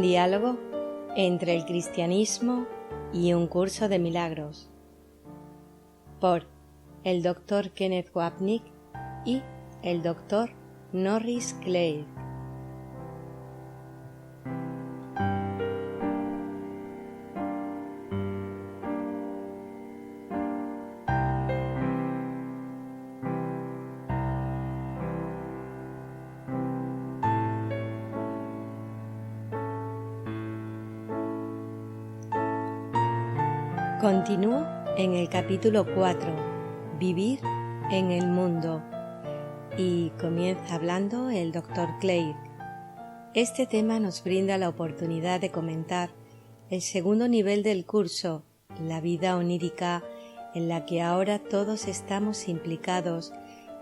diálogo entre el cristianismo y un curso de milagros, por el Dr. Kenneth Wapnick y el Dr. Norris Clegg. Continúo en el capítulo 4, Vivir en el mundo, y comienza hablando el Dr. Clegg. Este tema nos brinda la oportunidad de comentar el segundo nivel del curso, la vida onírica, en la que ahora todos estamos implicados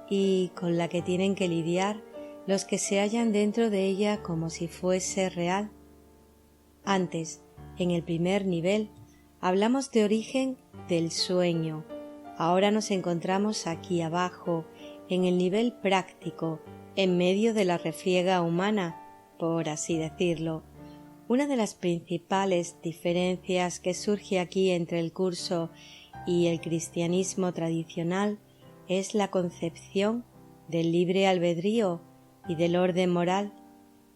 y con la que tienen que lidiar los que se hallan dentro de ella como si fuese real. Antes, en el primer nivel, hablamos de origen del sueño. Ahora nos encontramos aquí abajo, en el nivel práctico, en medio de la refriega humana, por así decirlo. Una de las principales diferencias que surge aquí entre el curso y el cristianismo tradicional es la concepción del libre albedrío y del orden moral,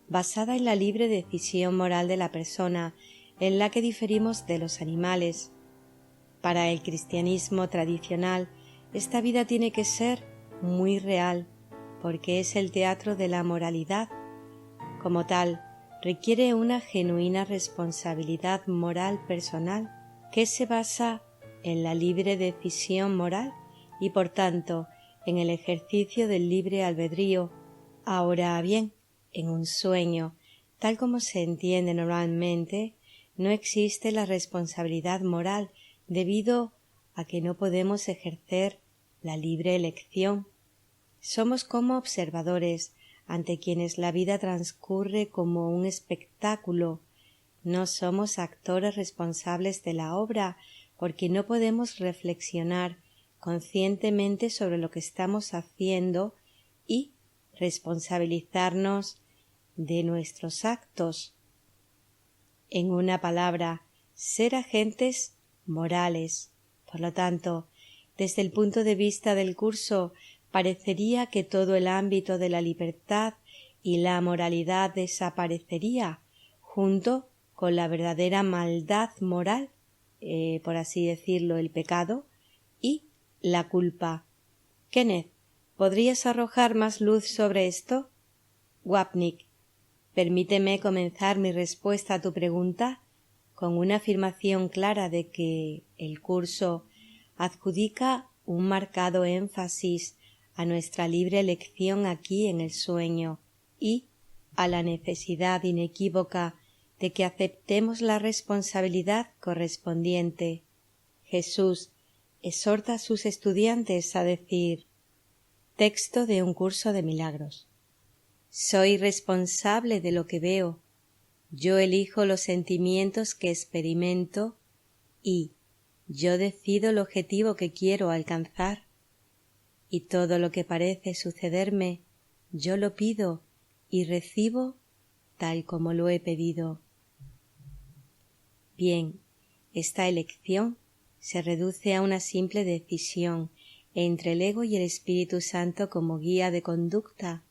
basada en la libre decisión moral de la persona, en la que diferimos de los animales. Para el cristianismo tradicional, esta vida tiene que ser muy real, porque es el teatro de la moralidad. Como tal, requiere una genuina responsabilidad moral personal, que se basa en la libre decisión moral y, por tanto, en el ejercicio del libre albedrío. Ahora bien, en un sueño, tal como se entiende normalmente, no existe la responsabilidad moral debido a que no podemos ejercer la libre elección. Somos como observadores ante quienes la vida transcurre como un espectáculo. No somos actores responsables de la obra porque no podemos reflexionar conscientemente sobre lo que estamos haciendo y responsabilizarnos de nuestros actos. En una palabra, ser agentes morales. Por lo tanto, desde el punto de vista del curso, parecería que todo el ámbito de la libertad y la moralidad desaparecería, junto con la verdadera maldad moral, por así decirlo, el pecado, y la culpa. Kenneth, ¿podrías arrojar más luz sobre esto? Wapnick, permíteme comenzar mi respuesta a tu pregunta con una afirmación clara de que el curso adjudica un marcado énfasis a nuestra libre elección aquí en el sueño y a la necesidad inequívoca de que aceptemos la responsabilidad correspondiente. Jesús exhorta a sus estudiantes a decir: texto de un curso de milagros. Soy responsable de lo que veo. Yo elijo los sentimientos que experimento y yo decido el objetivo que quiero alcanzar. Y todo lo que parece sucederme, yo lo pido y recibo tal como lo he pedido. Bien, esta elección se reduce a una simple decisión entre el ego y el Espíritu Santo como guía de conducta.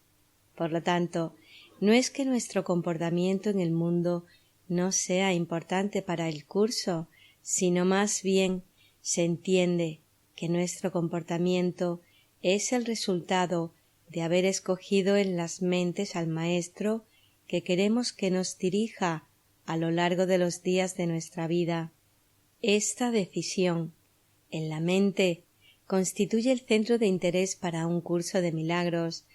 Por lo tanto, no es que nuestro comportamiento en el mundo no sea importante para el curso, sino más bien se entiende que nuestro comportamiento es el resultado de haber escogido en las mentes al Maestro que queremos que nos dirija a lo largo de los días de nuestra vida. Esta decisión, en la mente, constituye el centro de interés para un curso de milagros.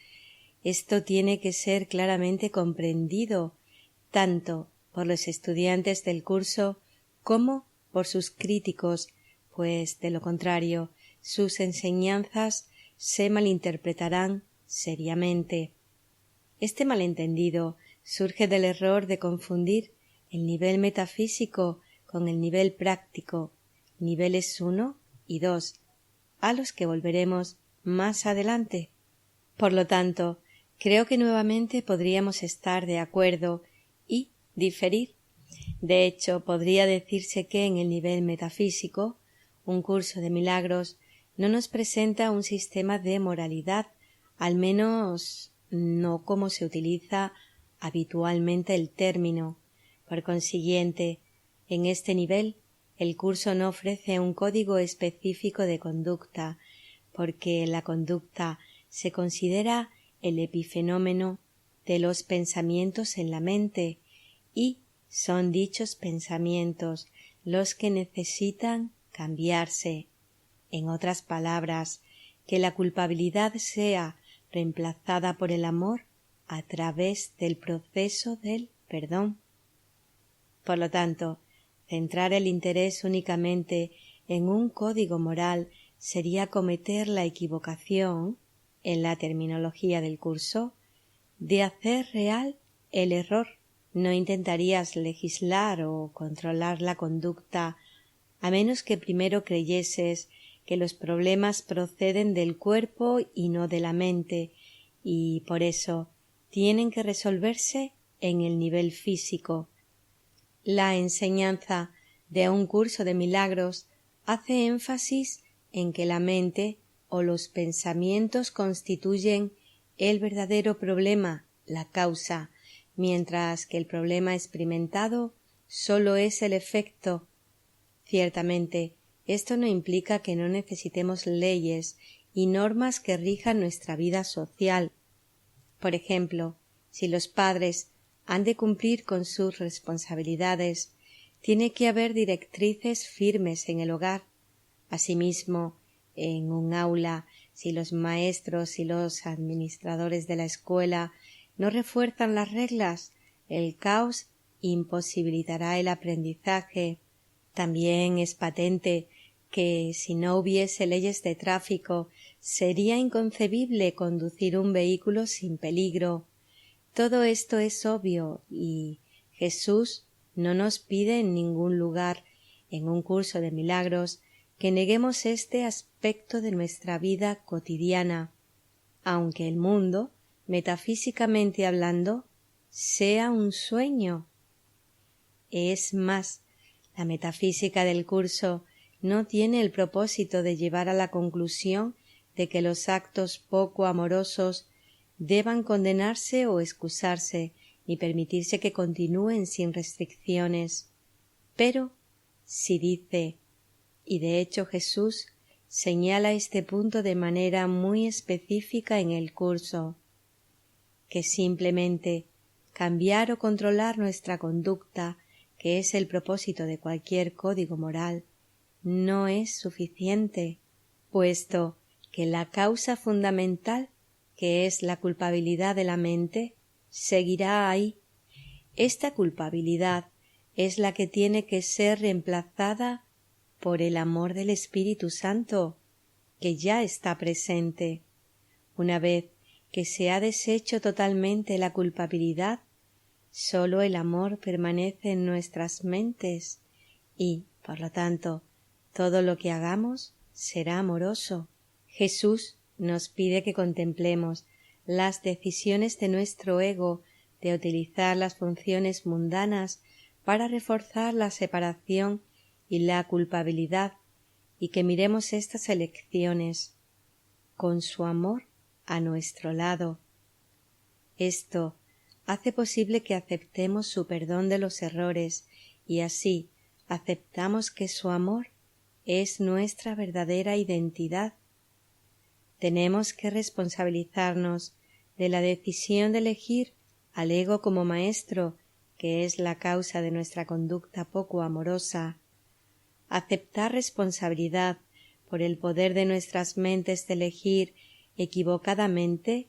Esto tiene que ser claramente comprendido tanto por los estudiantes del curso como por sus críticos, pues de lo contrario sus enseñanzas se malinterpretarán seriamente. Este malentendido surge del error de confundir el nivel metafísico con el nivel práctico, niveles 1 y 2, a los que volveremos más adelante. Por lo tanto, creo que nuevamente podríamos estar de acuerdo y diferir. De hecho, podría decirse que en el nivel metafísico, un curso de milagros no nos presenta un sistema de moralidad, al menos no como se utiliza habitualmente el término. Por consiguiente, en este nivel, el curso no ofrece un código específico de conducta, porque la conducta se considera el epifenómeno de los pensamientos en la mente, y son dichos pensamientos los que necesitan cambiarse. En otras palabras, que la culpabilidad sea reemplazada por el amor a través del proceso del perdón. Por lo tanto, centrar el interés únicamente en un código moral sería cometer la equivocación, en la terminología del curso, de hacer real el error. No intentarías legislar o controlar la conducta a menos que primero creyeses que los problemas proceden del cuerpo y no de la mente, y por eso tienen que resolverse en el nivel físico. La enseñanza de un curso de milagros hace énfasis en que la mente o los pensamientos constituyen el verdadero problema, la causa, mientras que el problema experimentado sólo es el efecto. Ciertamente, esto no implica que no necesitemos leyes y normas que rijan nuestra vida social. Por ejemplo, si los padres han de cumplir con sus responsabilidades, tiene que haber directrices firmes en el hogar. Asimismo, en un aula, si los maestros y los administradores de la escuela no refuerzan las reglas, el caos imposibilitará el aprendizaje. También es patente que si no hubiese leyes de tráfico sería inconcebible conducir un vehículo sin peligro. Todo esto es obvio y Jesús no nos pide en ningún lugar, en un curso de milagros, que neguemos este aspecto de nuestra vida cotidiana, aunque el mundo, metafísicamente hablando, sea un sueño. Es más, la metafísica del curso no tiene el propósito de llevar a la conclusión de que los actos poco amorosos deban condenarse o excusarse, ni permitirse que continúen sin restricciones. Pero si dice, y de hecho Jesús señala este punto de manera muy específica en el curso, que simplemente cambiar o controlar nuestra conducta, que es el propósito de cualquier código moral, no es suficiente, puesto que la causa fundamental, que es la culpabilidad de la mente, seguirá ahí. Esta culpabilidad es la que tiene que ser reemplazada por el amor del Espíritu Santo, que ya está presente. Una vez que se ha deshecho totalmente la culpabilidad, sólo el amor permanece en nuestras mentes y, por lo tanto, todo lo que hagamos será amoroso. Jesús nos pide que contemplemos las decisiones de nuestro ego de utilizar las funciones mundanas para reforzar la separación y la culpabilidad, y que miremos estas elecciones con su amor a nuestro lado. Esto hace posible que aceptemos su perdón de los errores y así aceptamos que su amor es nuestra verdadera identidad. Tenemos que responsabilizarnos de la decisión de elegir al ego como maestro, que es la causa de nuestra conducta poco amorosa. Aceptar responsabilidad por el poder de nuestras mentes de elegir equivocadamente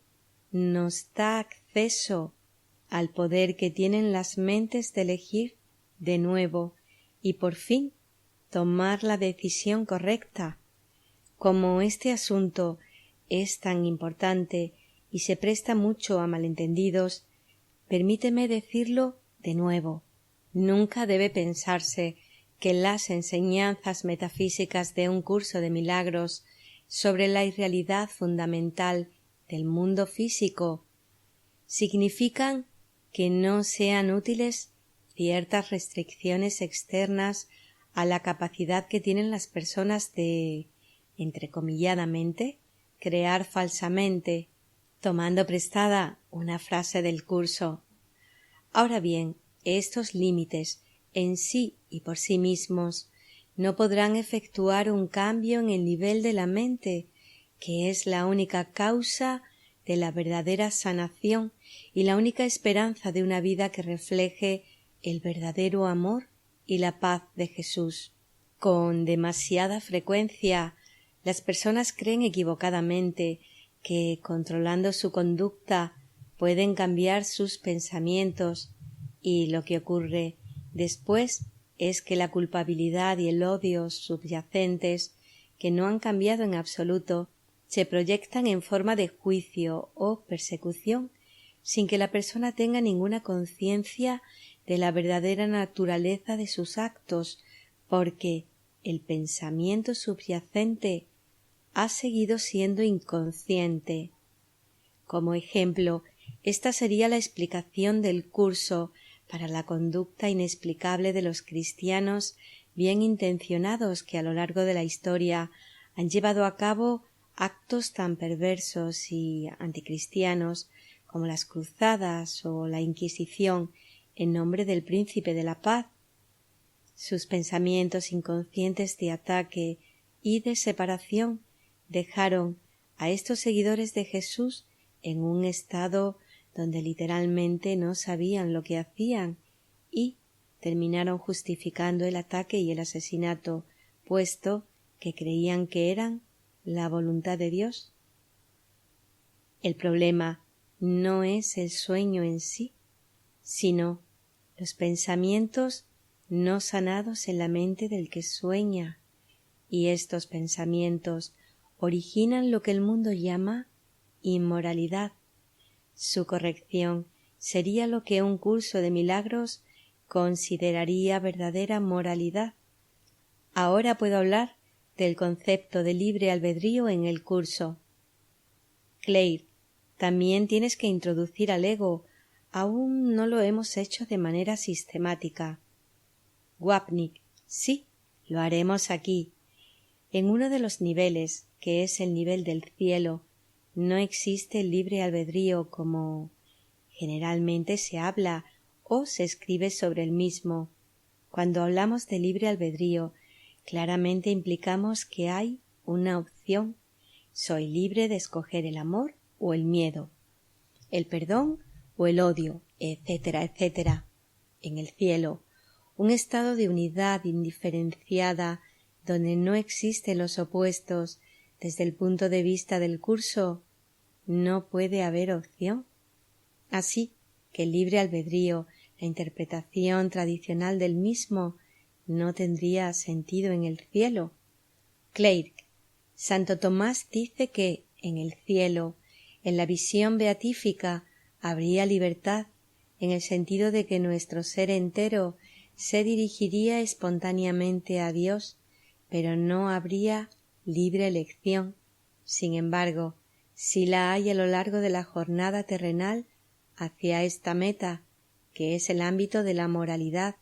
nos da acceso al poder que tienen las mentes de elegir de nuevo y por fin tomar la decisión correcta. Como este asunto es tan importante y se presta mucho a malentendidos, permíteme decirlo de nuevo. Nunca debe pensarse que las enseñanzas metafísicas de un curso de milagros sobre la irrealidad fundamental del mundo físico significan que no sean útiles ciertas restricciones externas a la capacidad que tienen las personas de, entrecomilladamente, crear falsamente, tomando prestada una frase del curso. Ahora bien, estos límites, en sí y por sí mismos, no podrán efectuar un cambio en el nivel de la mente, que es la única causa de la verdadera sanación y la única esperanza de una vida que refleje el verdadero amor y la paz de Jesús. Con demasiada frecuencia, las personas creen equivocadamente que, controlando su conducta, pueden cambiar sus pensamientos, y lo que ocurre después es que la culpabilidad y el odio subyacentes, que no han cambiado en absoluto, se proyectan en forma de juicio o persecución, sin que la persona tenga ninguna conciencia de la verdadera naturaleza de sus actos, porque el pensamiento subyacente ha seguido siendo inconsciente. Como ejemplo, esta sería la explicación del curso para la conducta inexplicable de los cristianos bien intencionados que a lo largo de la historia han llevado a cabo actos tan perversos y anticristianos como las cruzadas o la Inquisición en nombre del Príncipe de la Paz. Sus pensamientos inconscientes de ataque y de separación dejaron a estos seguidores de Jesús en un estado donde literalmente no sabían lo que hacían y terminaron justificando el ataque y el asesinato, puesto que creían que eran la voluntad de Dios. El problema no es el sueño en sí, sino los pensamientos no sanados en la mente del que sueña, y estos pensamientos originan lo que el mundo llama inmoralidad. Su corrección sería lo que un curso de milagros consideraría verdadera moralidad. Ahora puedo hablar del concepto de libre albedrío en el curso. Claire, también tienes que introducir al ego. Aún no lo hemos hecho de manera sistemática. Wapnick, sí, lo haremos aquí. En uno de los niveles, que es el nivel del cielo, no existe el libre albedrío como generalmente se habla o se escribe sobre el mismo. Cuando hablamos de libre albedrío, claramente implicamos que hay una opción. Soy libre de escoger el amor o el miedo, el perdón o el odio, etcétera, etcétera. En el cielo, un estado de unidad indiferenciada donde no existen los opuestos. Desde el punto de vista del curso, no puede haber opción. Así que el libre albedrío, la interpretación tradicional del mismo, no tendría sentido en el cielo. Claire, Santo Tomás dice que en el cielo, en la visión beatífica, habría libertad, en el sentido de que nuestro ser entero se dirigiría espontáneamente a Dios, pero no habría libre elección. Sin embargo, si la hay a lo largo de la jornada terrenal hacia esta meta, que es el ámbito de la moralidad.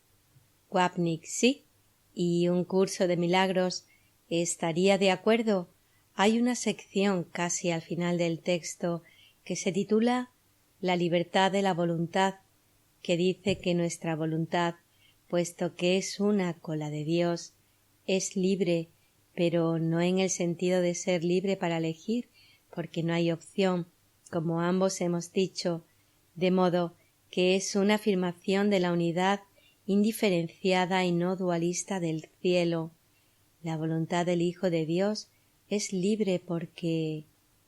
Wapnick, sí, y un curso de milagros estaría de acuerdo. Hay una sección casi al final del texto que se titula La libertad de la voluntad, que dice que nuestra voluntad, puesto que es una con la de Dios, es libre, pero no en el sentido de ser libre para elegir, porque no hay opción, como ambos hemos dicho, de modo que es una afirmación de la unidad indiferenciada y no dualista del cielo. La voluntad del Hijo de Dios es libre porque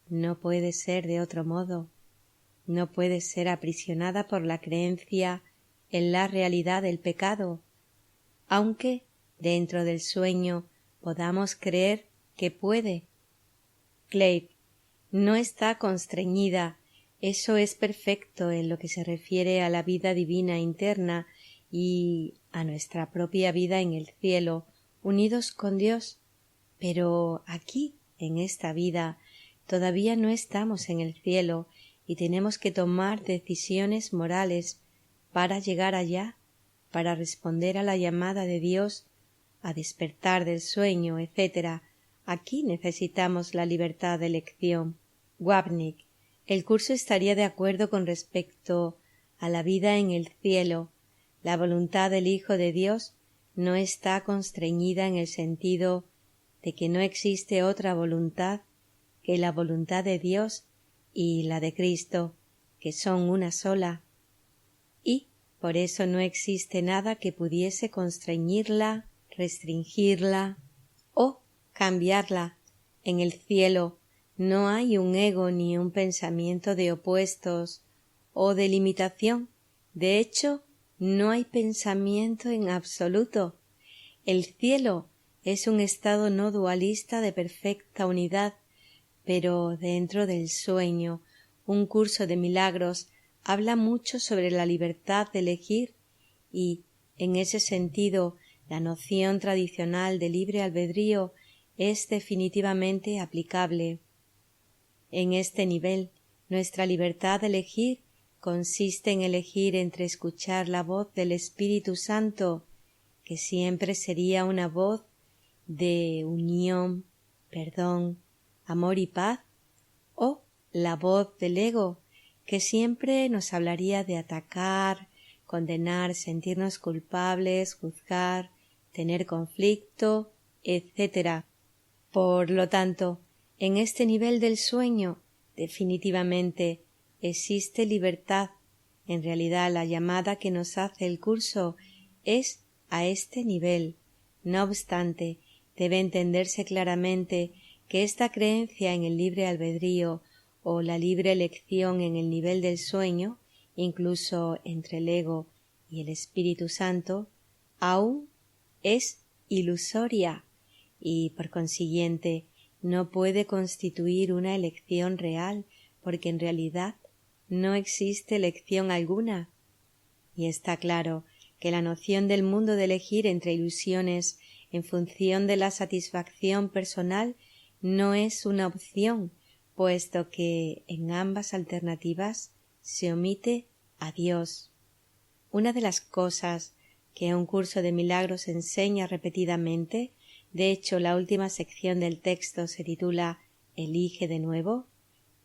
no puede ser de otro modo, no puede ser aprisionada por la creencia en la realidad del pecado, aunque dentro del sueño podamos creer que puede. Claire, no está constreñida, eso es perfecto en lo que se refiere a la vida divina interna y a nuestra propia vida en el cielo, unidos con Dios. Pero aquí, en esta vida, todavía no estamos en el cielo y tenemos que tomar decisiones morales para llegar allá. para responder a la llamada de Dios, a despertar del sueño, etc. Aquí necesitamos la libertad de elección. Wapnick: el curso estaría de acuerdo con respecto a la vida en el cielo. La voluntad del Hijo de Dios no está constreñida en el sentido de que no existe otra voluntad que la voluntad de Dios y la de Cristo, que son una sola, y por eso no existe nada que pudiese constreñirla, restringirla o cambiarla. En el cielo no hay un ego ni un pensamiento de opuestos o de limitación. De hecho, no hay pensamiento en absoluto. El cielo es un estado no dualista de perfecta unidad, pero dentro del sueño, un curso de milagros habla mucho sobre la libertad de elegir y, en ese sentido, la noción tradicional de libre albedrío es definitivamente aplicable. En este nivel, nuestra libertad de elegir consiste en elegir entre escuchar la voz del Espíritu Santo, que siempre sería una voz de unión, perdón, amor y paz, o la voz del ego, que siempre nos hablaría de atacar, condenar, sentirnos culpables, juzgar, tener conflicto, etc. Por lo tanto, en este nivel del sueño, definitivamente existe libertad. En realidad, la llamada que nos hace el curso es a este nivel. No obstante, debe entenderse claramente que esta creencia en el libre albedrío o la libre elección en el nivel del sueño, incluso entre el ego y el Espíritu Santo, aún es ilusoria y, por consiguiente, no puede constituir una elección real, porque en realidad no existe elección alguna. Y está claro que la noción del mundo de elegir entre ilusiones en función de la satisfacción personal no es una opción, puesto que en ambas alternativas se omite a Dios. Una de las cosas que un curso de milagros enseña repetidamente, de hecho la última sección del texto se titula «Elige de nuevo»,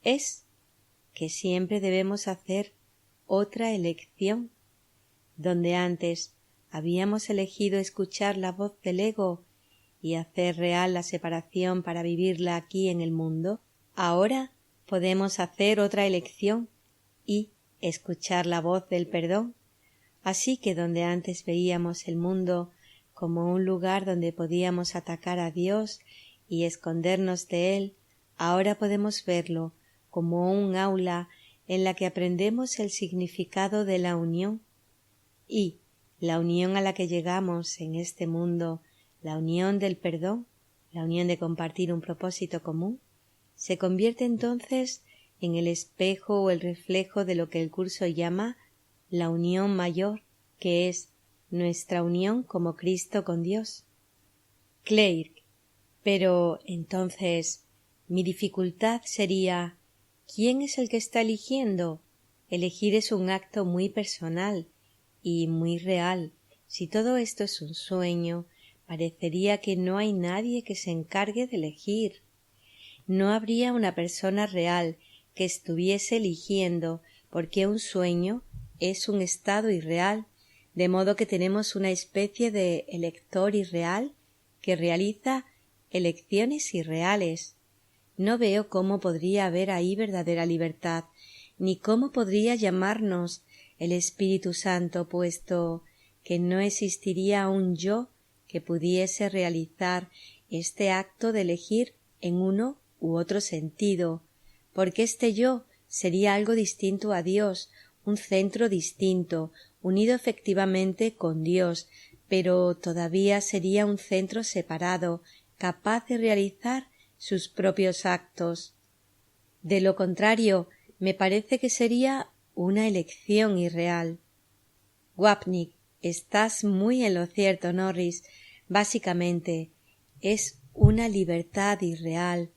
es que siempre debemos hacer otra elección. Donde antes habíamos elegido escuchar la voz del ego y hacer real la separación para vivirla aquí en el mundo, ahora podemos hacer otra elección y escuchar la voz del perdón. Así que donde antes veíamos el mundo como un lugar donde podíamos atacar a Dios y escondernos de él, ahora podemos verlo como un aula en la que aprendemos el significado de la unión. Y la unión a la que llegamos en este mundo, la unión del perdón, la unión de compartir un propósito común, se convierte entonces en el espejo o el reflejo de lo que el curso llama la unión mayor, que es nuestra unión como Cristo con Dios. Clerk: pero entonces mi dificultad sería ¿quién es el que está eligiendo? Elegir es un acto muy personal y muy real. Si todo esto es un sueño, parecería que no hay nadie que se encargue de elegir. No habría una persona real que estuviese eligiendo, porque un sueño es un estado irreal, de modo que tenemos una especie de elector irreal que realiza elecciones irreales. No veo cómo podría haber ahí verdadera libertad, ni cómo podría llamarnos el Espíritu Santo, puesto que no existiría un yo que pudiese realizar este acto de elegir en uno u otro sentido, porque este yo sería algo distinto a Dios, un centro distinto, unido efectivamente con Dios, pero todavía sería un centro separado, capaz de realizar sus propios actos. De lo contrario, me parece que sería una elección irreal. Wapnick: estás muy en lo cierto, Norris. Básicamente, es una libertad irreal,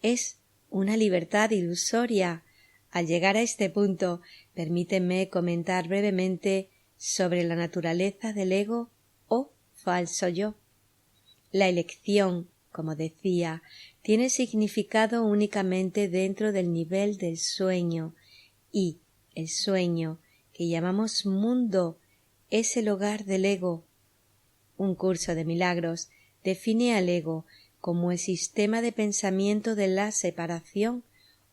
es una libertad ilusoria. Al llegar a este punto, permíteme comentar brevemente sobre la naturaleza del ego o falso yo. La elección, como decía, tiene significado únicamente dentro del nivel del sueño, y el sueño, que llamamos mundo, es el hogar del ego. Un curso de milagros define al ego como el sistema de pensamiento de la separación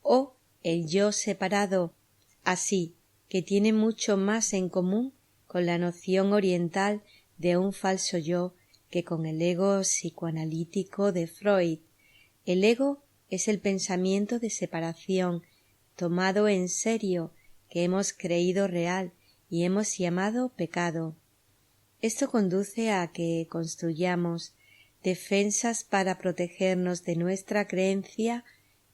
o el yo separado, así que tiene mucho más en común con la noción oriental de un falso yo que con el ego psicoanalítico de Freud. El ego es el pensamiento de separación tomado en serio que hemos creído real y hemos llamado pecado. Esto conduce a que construyamos defensas para protegernos de nuestra creencia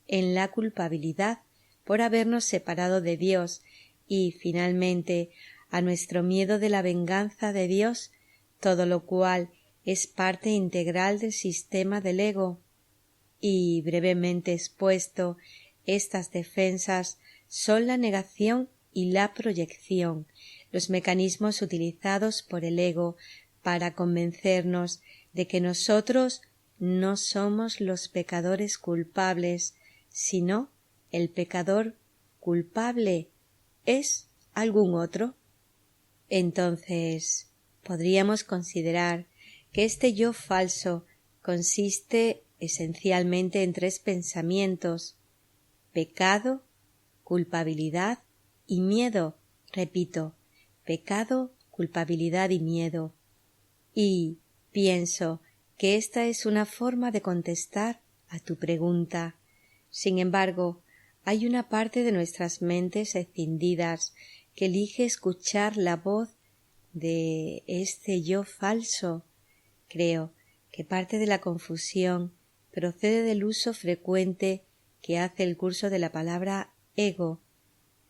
en la culpabilidad por habernos separado de Dios y, finalmente, a nuestro miedo de la venganza de Dios, todo lo cual es parte integral del sistema del ego. Y, brevemente expuesto, estas defensas son la negación y la proyección, los mecanismos utilizados por el ego para convencernos de que nosotros no somos los pecadores culpables, sino el pecador culpable es algún otro. Entonces, podríamos considerar que este yo falso consiste esencialmente en tres pensamientos: pecado, culpabilidad y miedo. Repito, pecado, culpabilidad y miedo. Y pienso que esta es una forma de contestar a tu pregunta. Sin embargo, hay una parte de nuestras mentes escindidas que elige escuchar la voz de este yo falso. Creo que parte de la confusión procede del uso frecuente que hace el curso de la palabra ego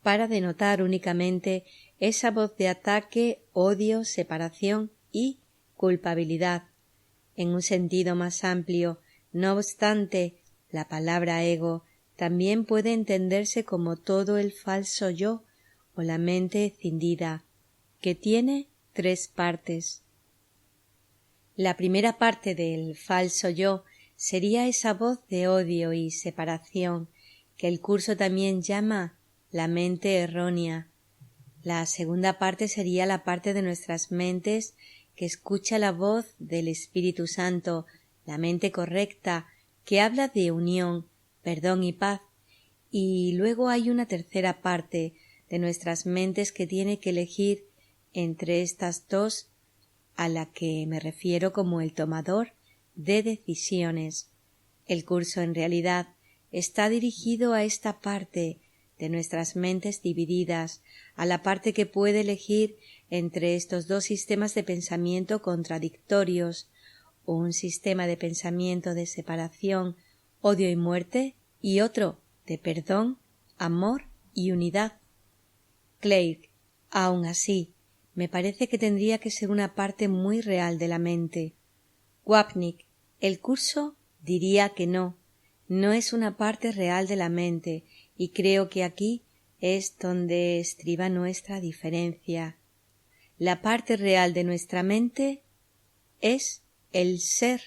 para denotar únicamente esa voz de ataque, odio, separación y culpabilidad. En un sentido más amplio, no obstante, la palabra ego también puede entenderse como todo el falso yo o la mente escindida, que tiene tres partes. La primera parte del falso yo sería esa voz de odio y separación que el curso también llama la mente errónea. La segunda parte sería la parte de nuestras mentes que escucha la voz del Espíritu Santo, la mente correcta, que habla de unión, perdón y paz. Y luego hay una tercera parte de nuestras mentes que tiene que elegir entre estas dos, a la que me refiero como el tomador de decisiones. El curso en realidad está dirigido a esta parte de nuestras mentes divididas, a la parte que puede elegir entre estos dos sistemas de pensamiento contradictorios, un sistema de pensamiento de separación, odio y muerte, y otro de perdón, amor y unidad. Claire, aun así, me parece que tendría que ser una parte muy real de la mente. Wapnick, el curso diría que no es una parte real de la mente, y creo que aquí es donde estriba nuestra diferencia. La parte real de nuestra mente es el ser,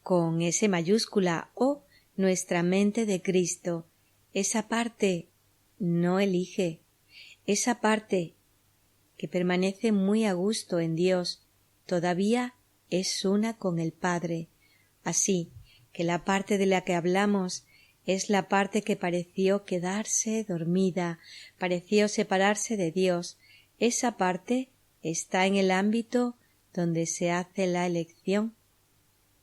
con S mayúscula, o nuestra mente de Cristo. Esa parte no elige, esa parte que permanece muy a gusto en Dios, todavía es una con el Padre. Así que la parte de la que hablamos es la parte que pareció quedarse dormida, pareció separarse de Dios. Esa parte está en el ámbito donde se hace la elección.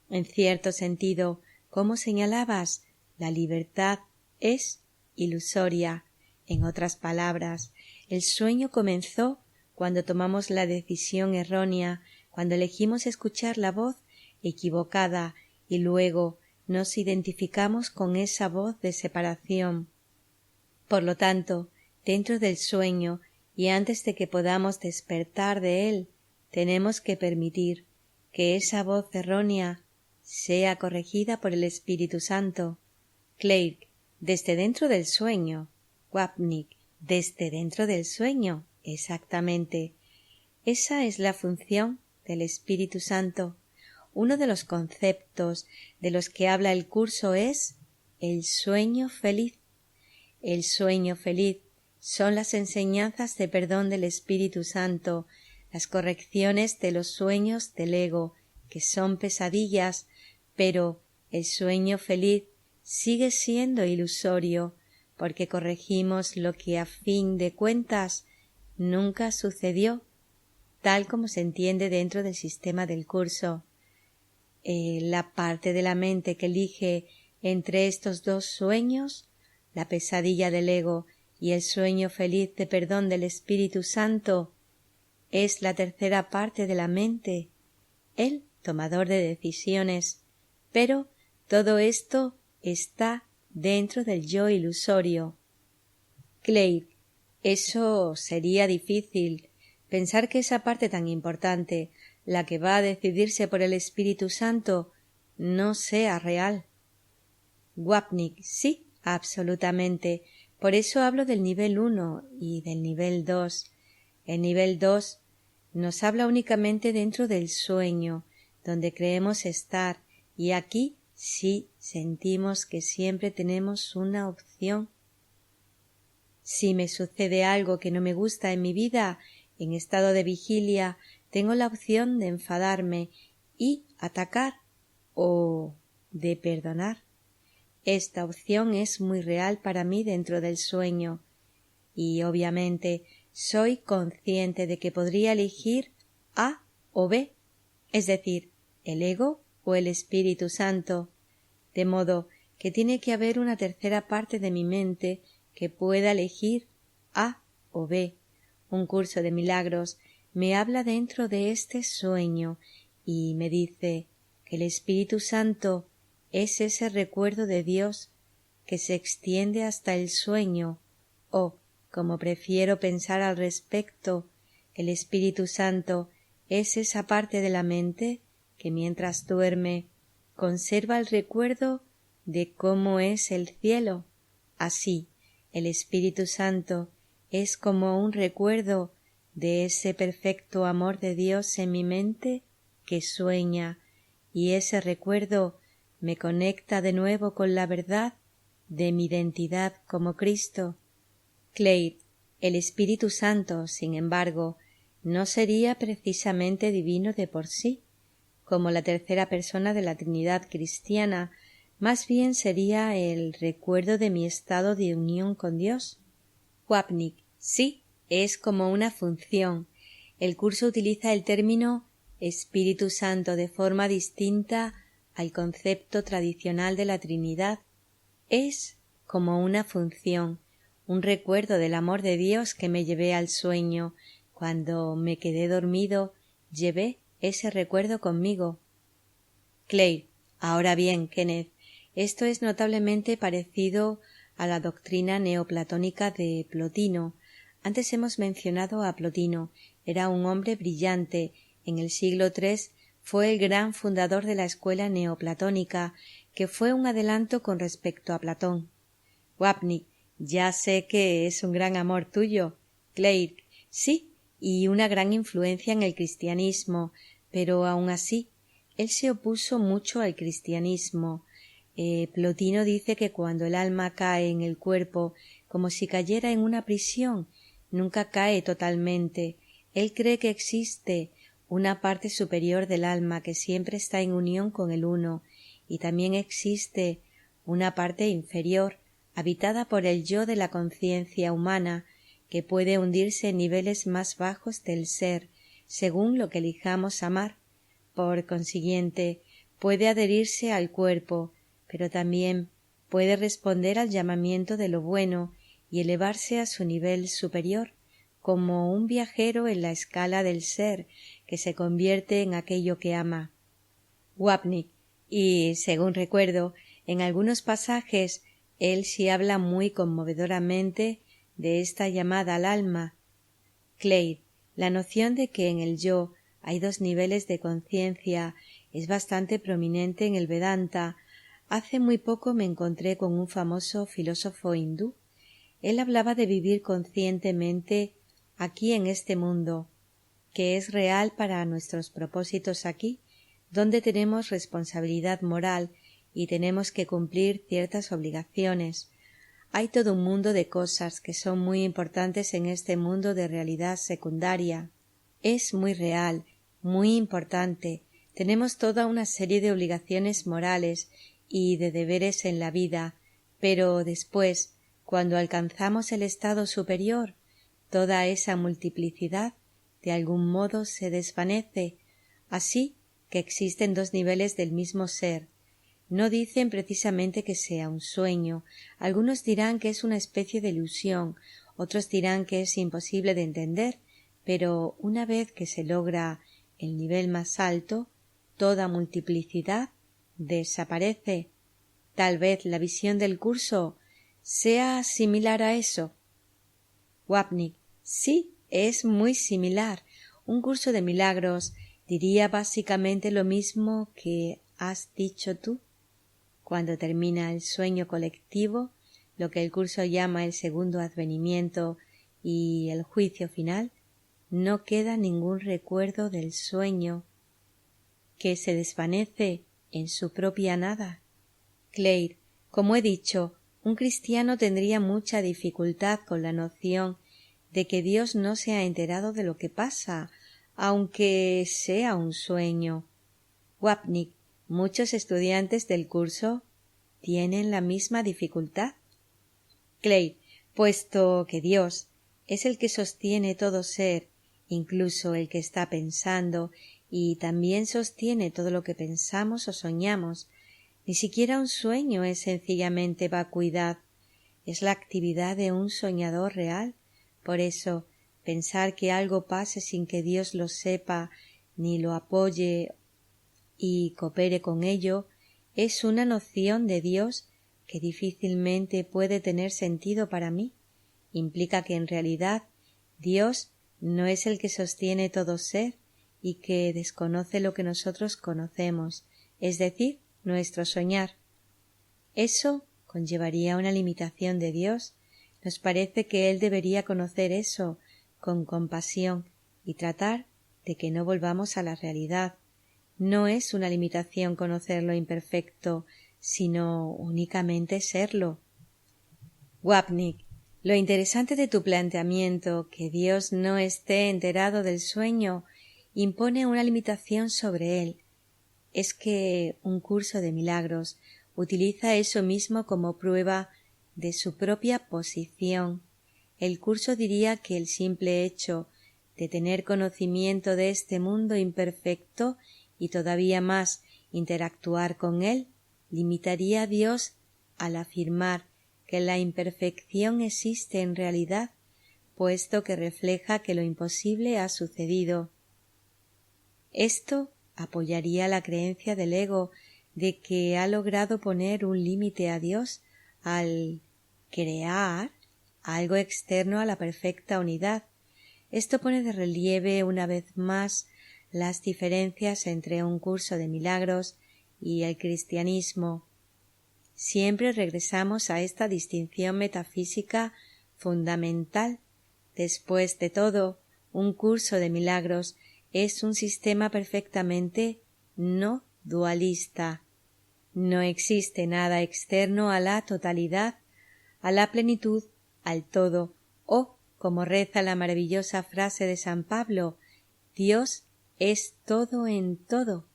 En cierto sentido, como señalabas, la libertad es ilusoria. En otras palabras, el sueño comenzó cuando tomamos la decisión errónea, cuando elegimos escuchar la voz equivocada y luego nos identificamos con esa voz de separación. Por lo tanto, dentro del sueño y antes de que podamos despertar de él, tenemos que permitir que esa voz errónea sea corregida por el Espíritu Santo. Claire, desde dentro del sueño. Wapnick, desde dentro del sueño. Exactamente. Esa es la función del Espíritu Santo. Uno de los conceptos de los que habla el curso es el sueño feliz. El sueño feliz son las enseñanzas de perdón del Espíritu Santo, las correcciones de los sueños del ego, que son pesadillas, pero el sueño feliz sigue siendo ilusorio, porque corregimos lo que a fin de cuentas nunca sucedió, tal como se entiende dentro del sistema del curso. La parte de la mente que elige entre estos dos sueños, la pesadilla del ego y el sueño feliz de perdón del Espíritu Santo, es la tercera parte de la mente, el tomador de decisiones, pero todo esto está dentro del yo ilusorio. Clay, eso sería difícil, pensar que esa parte tan importante, la que va a decidirse por el Espíritu Santo, no sea real. Wapnick, sí, absolutamente. Por eso hablo del nivel 1 y del nivel 2. El nivel 2 nos habla únicamente dentro del sueño, donde creemos estar, y aquí sí sentimos que siempre tenemos una opción. Si me sucede algo que no me gusta en mi vida, en estado de vigilia, tengo la opción de enfadarme y atacar o de perdonar. Esta opción es muy real para mí dentro del sueño y obviamente soy consciente de que podría elegir A o B, es decir, el ego o el Espíritu Santo, de modo que tiene que haber una tercera parte de mi mente que pueda elegir A o B. Un curso de milagros me habla dentro de este sueño y me dice que el Espíritu Santo es ese recuerdo de Dios que se extiende hasta el sueño, o, como prefiero pensar al respecto, el Espíritu Santo es esa parte de la mente que mientras duerme conserva el recuerdo de cómo es el cielo. Así, el Espíritu Santo es como un recuerdo de ese perfecto amor de Dios en mi mente que sueña, y ese recuerdo me conecta de nuevo con la verdad de mi identidad como Cristo. Clay, el Espíritu Santo, sin embargo, no sería precisamente divino de por sí, como la tercera persona de la Trinidad cristiana, más bien sería el recuerdo de mi estado de unión con Dios. Wapnick, sí, es como una función. El curso utiliza el término Espíritu Santo de forma distinta al concepto tradicional de la Trinidad. Es como una función, un recuerdo del amor de Dios que me llevé al sueño. Cuando me quedé dormido, llevé ese recuerdo conmigo. Clay, ahora bien, Kenneth, esto es notablemente parecido a la doctrina neoplatónica de Plotino. Antes hemos mencionado a Plotino. Era un hombre brillante. En el siglo III fue el gran fundador de la escuela neoplatónica, que fue un adelanto con respecto a Platón. Wapnick, ya sé que es un gran amor tuyo. Clay, sí, y una gran influencia en el cristianismo, pero aun así, él se opuso mucho al cristianismo. Plotino dice que cuando el alma cae en el cuerpo, como si cayera en una prisión, nunca cae totalmente. Él cree que existe una parte superior del alma que siempre está en unión con el uno, y también existe una parte inferior, habitada por el yo de la conciencia humana, que puede hundirse en niveles más bajos del ser, según lo que elijamos amar. Por consiguiente, puede adherirse al cuerpo, pero también puede responder al llamamiento de lo bueno y elevarse a su nivel superior, como un viajero en la escala del ser que se convierte en aquello que ama. Wapnick, y según recuerdo, en algunos pasajes él sí habla muy conmovedoramente de esta llamada al alma. Clay, la noción de que en el yo hay dos niveles de conciencia es bastante prominente en el Vedanta. Hace muy poco me encontré con un famoso filósofo hindú. Él hablaba de vivir conscientemente aquí en este mundo. que es real para nuestros propósitos aquí, donde tenemos responsabilidad moral y tenemos que cumplir ciertas obligaciones. Hay todo un mundo de cosas que son muy importantes en este mundo de realidad secundaria. Es muy real, muy importante. Tenemos toda una serie de obligaciones morales y de deberes en la vida, pero después, cuando alcanzamos el estado superior, toda esa multiplicidad de algún modo se desvanece, así que existen dos niveles del mismo ser. No dicen precisamente que sea un sueño. Algunos dirán que es una especie de ilusión, otros dirán que es imposible de entender, pero una vez que se logra el nivel más alto, toda multiplicidad desaparece. Tal vez la visión del curso sea similar a eso. Wapnick: sí, es muy similar. Un curso de milagros diría básicamente lo mismo que has dicho tú. Cuando termina el sueño colectivo, lo que el curso llama el segundo advenimiento y el juicio final, no queda ningún recuerdo del sueño, que se desvanece en su propia nada. Claire: como he dicho, un cristiano tendría mucha dificultad con la noción de que Dios no se ha enterado de lo que pasa, aunque sea un sueño. Wapnick: muchos estudiantes del curso tienen la misma dificultad. Claire: puesto que Dios es el que sostiene todo ser, incluso el que está pensando, y también sostiene todo lo que pensamos o soñamos, ni siquiera un sueño es sencillamente vacuidad, es la actividad de un soñador real. Por eso, pensar que algo pase sin que Dios lo sepa ni lo apoye y coopere con ello es una noción de Dios que difícilmente puede tener sentido para mí. Implica que en realidad Dios no es el que sostiene todo ser y que desconoce lo que nosotros conocemos, es decir, nuestro soñar. Eso conllevaría una limitación de Dios. Nos parece que Él debería conocer eso con compasión y tratar de que no volvamos a la realidad. No es una limitación conocer lo imperfecto, sino únicamente serlo. Wapnick: lo interesante de tu planteamiento, que Dios no esté enterado del sueño, impone una limitación sobre él. Es que un curso de milagros utiliza eso mismo como prueba de su propia posición. El curso diría que el simple hecho de tener conocimiento de este mundo imperfecto y todavía más interactuar con él limitaría a Dios al afirmar que la imperfección existe en realidad, puesto que refleja que lo imposible ha sucedido. Esto apoyaría la creencia del ego de que ha logrado poner un límite a Dios al crear algo externo a la perfecta unidad. Esto pone de relieve una vez más las diferencias entre un curso de milagros y el cristianismo. Siempre regresamos a esta distinción metafísica fundamental. Después de todo, un curso de milagros es un sistema perfectamente no dualista. No existe nada externo a la totalidad, a la plenitud, al todo, o, como reza la maravillosa frase de San Pablo, Dios es todo en todo,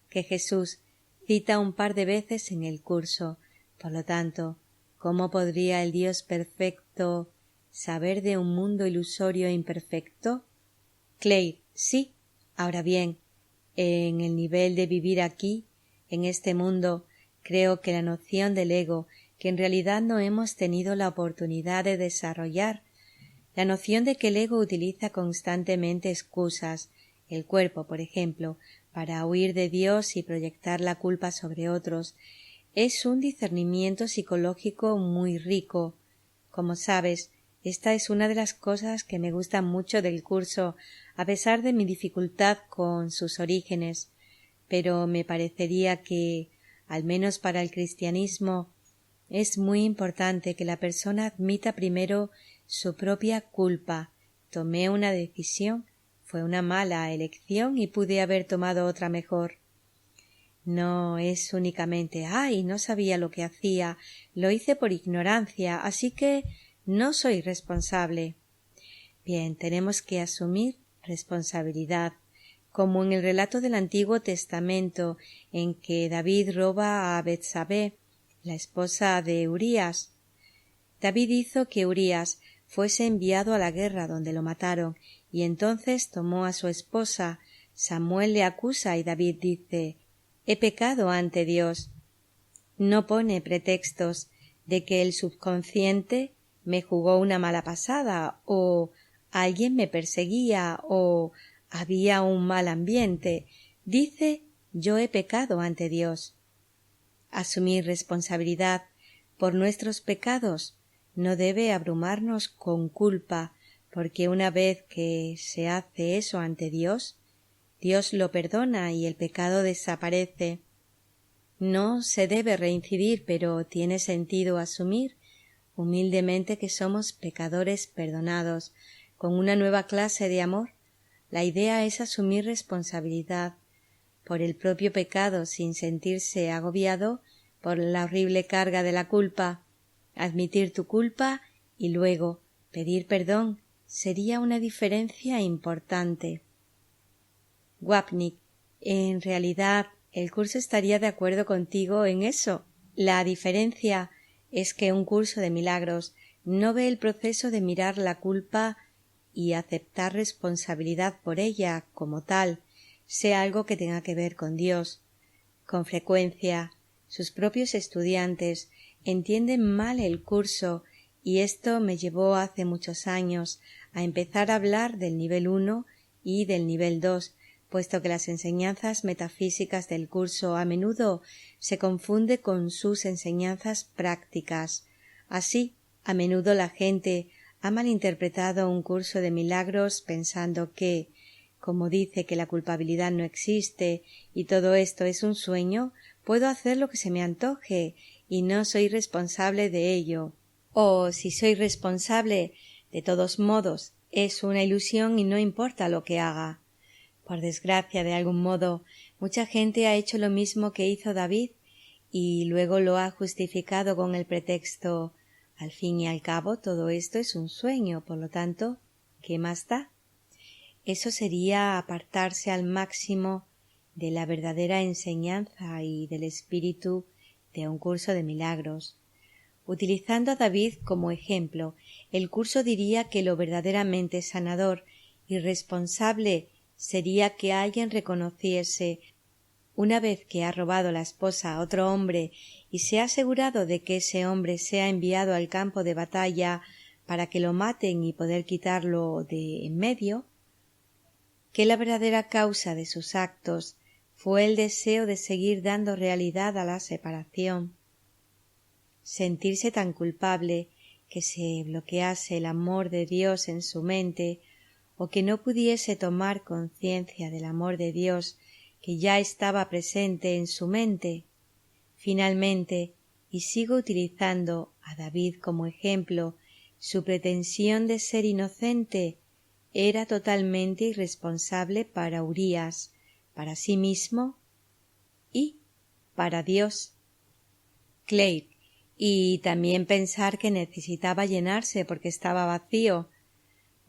que Jesús cita un par de veces en el curso. Por lo tanto, ¿cómo podría el Dios perfecto saber de un mundo ilusorio e imperfecto? Claire: sí. Ahora bien, en el nivel de vivir aquí, en este mundo, creo que la noción del ego, que en realidad no hemos tenido la oportunidad de desarrollar, la noción de que el ego utiliza constantemente excusas, el cuerpo, por ejemplo, para huir de Dios y proyectar la culpa sobre otros, es un discernimiento psicológico muy rico. Como sabes, esta es una de las cosas que me gustan mucho del curso, a pesar de mi dificultad con sus orígenes, pero me parecería que, al menos para el cristianismo, es muy importante que la persona admita primero su propia culpa, tome una decisión, Fue una mala elección y pude haber tomado otra mejor. No es únicamente ¡ay! No sabía lo que hacía, lo hice por ignorancia, así que no soy responsable. Bien, tenemos que asumir responsabilidad, como en el relato del Antiguo Testamento en que David roba a Betsabé, la esposa de Urías. David hizo que Urías fuese enviado a la guerra donde lo mataron, y entonces tomó a su esposa. Samuel le acusa y David dice: he pecado ante Dios. No pone pretextos de que el subconsciente me jugó una mala pasada, o alguien me perseguía, o había un mal ambiente. Dice: yo he pecado ante Dios. Asumir responsabilidad por nuestros pecados no debe abrumarnos con culpa, porque una vez que se hace eso ante Dios, Dios lo perdona y el pecado desaparece. No se debe reincidir, pero tiene sentido asumir humildemente que somos pecadores perdonados, con una nueva clase de amor. La idea es asumir responsabilidad por el propio pecado sin sentirse agobiado por la horrible carga de la culpa. Admitir tu culpa y luego pedir perdón sería una diferencia importante. Wapnick: en realidad el curso estaría de acuerdo contigo en eso. La diferencia es que un curso de milagros no ve el proceso de mirar la culpa y aceptar responsabilidad por ella como tal, sea algo que tenga que ver con Dios. Con frecuencia, sus propios estudiantes entienden mal el curso, y esto me llevó hace muchos años a empezar a hablar del nivel 1 y del nivel 2, puesto que las enseñanzas metafísicas del curso a menudo se confunde con sus enseñanzas prácticas. Así, a menudo la gente ha malinterpretado un curso de milagros pensando que, como dice que la culpabilidad no existe y todo esto es un sueño, puedo hacer lo que se me antoje y no soy responsable de ello. O si soy responsable, de todos modos, es una ilusión y no importa lo que haga. Por desgracia, de algún modo, mucha gente ha hecho lo mismo que hizo David y luego lo ha justificado con el pretexto: al fin y al cabo todo esto es un sueño, por lo tanto, ¿qué más da? Eso sería apartarse al máximo de la verdadera enseñanza y del espíritu de un curso de milagros. Utilizando a David como ejemplo, el curso diría que lo verdaderamente sanador y responsable sería que alguien reconociese, una vez que ha robado la esposa a otro hombre y se ha asegurado de que ese hombre sea enviado al campo de batalla para que lo maten y poder quitarlo de en medio, que la verdadera causa de sus actos fue el deseo de seguir dando realidad a la separación. Sentirse tan culpable que se bloquease el amor de Dios en su mente, o que no pudiese tomar conciencia del amor de Dios que ya estaba presente en su mente. Finalmente, y sigo utilizando a David como ejemplo, su pretensión de ser inocente era totalmente irresponsable para Urías, para sí mismo y para Dios. Claire: y también pensar que necesitaba llenarse porque estaba vacío.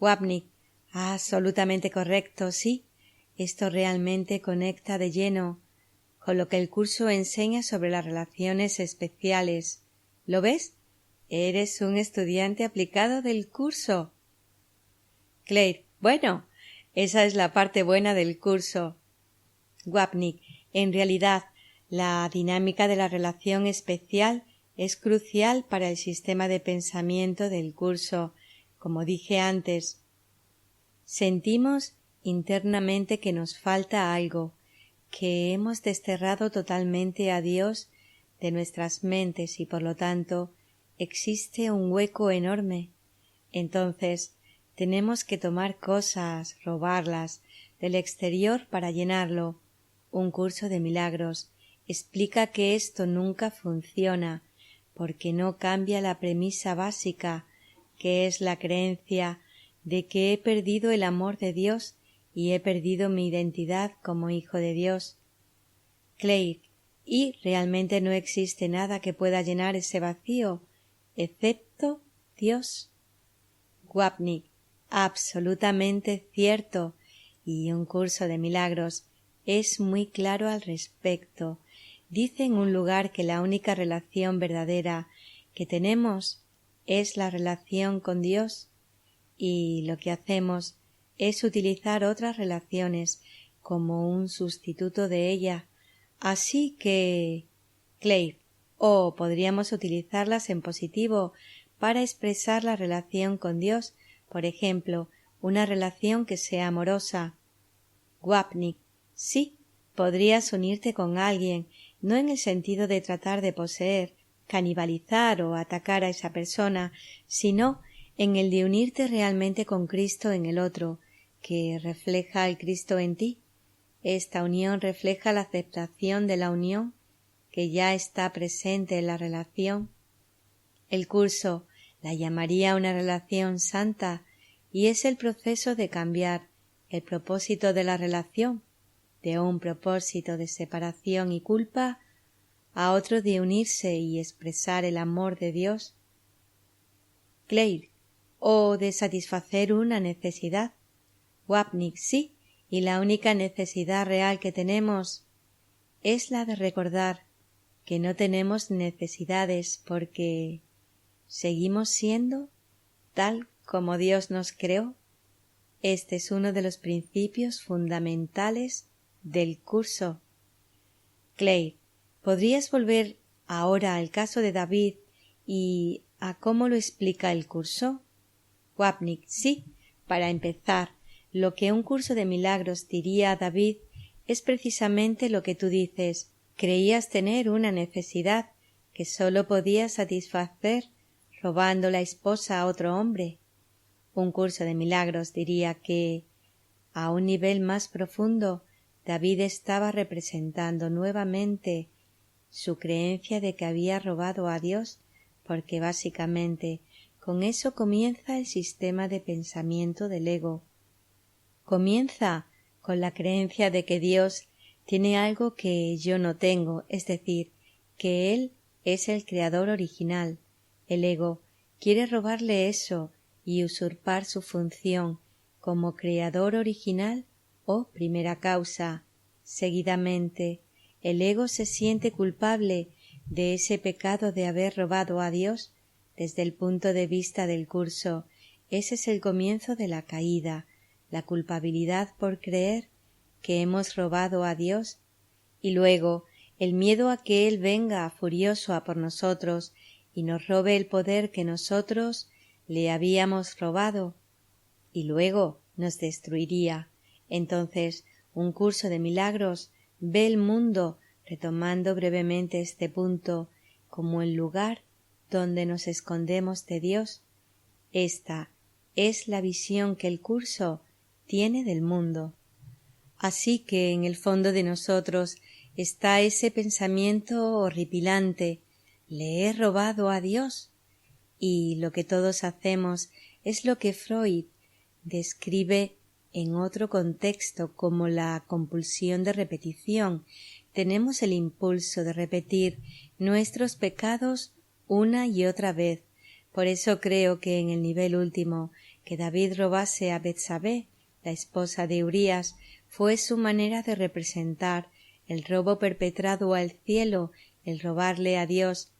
Wapnick: absolutamente correcto, sí. Esto realmente conecta de lleno con lo que el curso enseña sobre las relaciones especiales. ¿Lo ves? Eres un estudiante aplicado del curso. Claire: bueno, esa es la parte buena del curso. Wapnick: en realidad, la dinámica de la relación especial es crucial para el sistema de pensamiento del curso. Como dije antes, sentimos internamente que nos falta algo, que hemos desterrado totalmente a Dios de nuestras mentes y por lo tanto existe un hueco enorme. Entonces tenemos que tomar cosas, robarlas del exterior para llenarlo. Un curso de milagros explica que esto nunca funciona porque no cambia la premisa básica, que es la creencia de que he perdido el amor de Dios y he perdido mi identidad como hijo de Dios. Claire, y realmente no existe nada que pueda llenar ese vacío, excepto Dios. Wapnick, absolutamente cierto, y un curso de milagros es muy claro al respecto. Dice en un lugar que la única relación verdadera que tenemos es la relación con Dios, y lo que hacemos es utilizar otras relaciones como un sustituto de ella. Así que, Claire, podríamos utilizarlas en positivo para expresar la relación con Dios, por ejemplo, una relación que sea amorosa. Wapnick, sí, podrías unirte con alguien, no en el sentido de tratar de poseer, canibalizar o atacar a esa persona, sino en el de unirte realmente con Cristo en el otro, que refleja al Cristo en ti. Esta unión refleja la aceptación de la unión que ya está presente en la relación. El curso la llamaría una relación santa, y es el proceso de cambiar el propósito de la relación, de un propósito de separación y culpa, a otro de unirse y expresar el amor de Dios. Claire, o de satisfacer una necesidad. Wapnick, sí, y la única necesidad real que tenemos es la de recordar que no tenemos necesidades porque seguimos siendo tal como Dios nos creó. Este es uno de los principios fundamentales del curso. Claire, ¿podrías volver ahora al caso de David y a cómo lo explica el curso? Wapnick, sí, para empezar, lo que un curso de milagros diría a David es precisamente lo que tú dices. Creías tener una necesidad que sólo podías satisfacer robando la esposa a otro hombre. Un curso de milagros diría que, a un nivel más profundo, David estaba representando nuevamente su creencia de que había robado a Dios, porque básicamente con eso comienza el sistema de pensamiento del ego. Comienza con la creencia de que Dios tiene algo que yo no tengo, es decir, que Él es el creador original. El ego quiere robarle eso y usurpar su función como creador original o primera causa. Seguidamente, el ego se siente culpable de ese pecado de haber robado a Dios. Desde el punto de vista del curso, ese es el comienzo de la caída, la culpabilidad por creer que hemos robado a Dios, y luego el miedo a que Él venga furioso a por nosotros y nos robe el poder que nosotros le habíamos robado, y luego nos destruiría. Entonces, un curso de milagros ve el mundo, retomando brevemente este punto, como el lugar donde nos escondemos de Dios. Esta es la visión que el curso tiene del mundo. Así que en el fondo de nosotros está ese pensamiento horripilante: le he robado a Dios. Y lo que todos hacemos es lo que Freud describe en otro contexto como la compulsión de repetición. Tenemos el impulso de repetir nuestros pecados una y otra vez. Por eso creo que en el nivel último, que David robase a Betsabé, la esposa de Urías, fue su manera de representar el robo perpetrado al cielo, el robarle a Dios.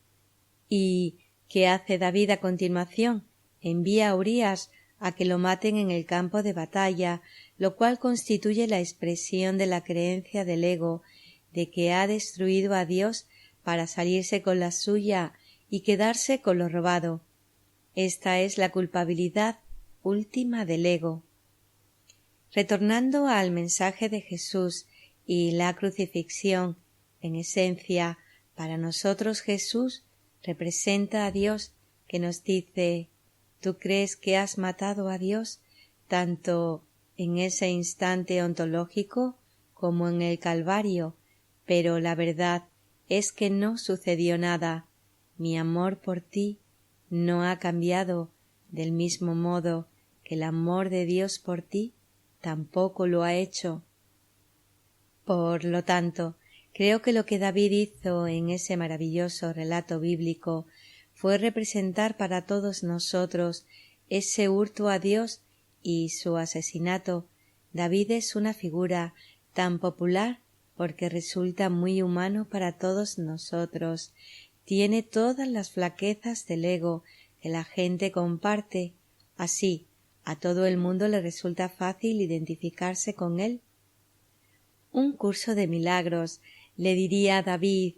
¿Y qué hace David a continuación? Envía a Urías a que lo maten en el campo de batalla, lo cual constituye la expresión de la creencia del ego de que ha destruido a Dios para salirse con la suya y quedarse con lo robado. Esta es la culpabilidad última del ego. Retornando al mensaje de Jesús y la crucifixión, en esencia, para nosotros Jesús representa a Dios, que nos dice: ¿tú crees que has matado a Dios tanto en ese instante ontológico como en el Calvario? Pero la verdad es que no sucedió nada. Mi amor por ti no ha cambiado, del mismo modo que el amor de Dios por ti tampoco lo ha hecho. Por lo tanto, creo que lo que David hizo en ese maravilloso relato bíblico fue representar para todos nosotros ese hurto a Dios y su asesinato. David es una figura tan popular porque resulta muy humano para todos nosotros. Tiene todas las flaquezas del ego que la gente comparte. Así, a todo el mundo le resulta fácil identificarse con él. Un curso de milagros le diría a David: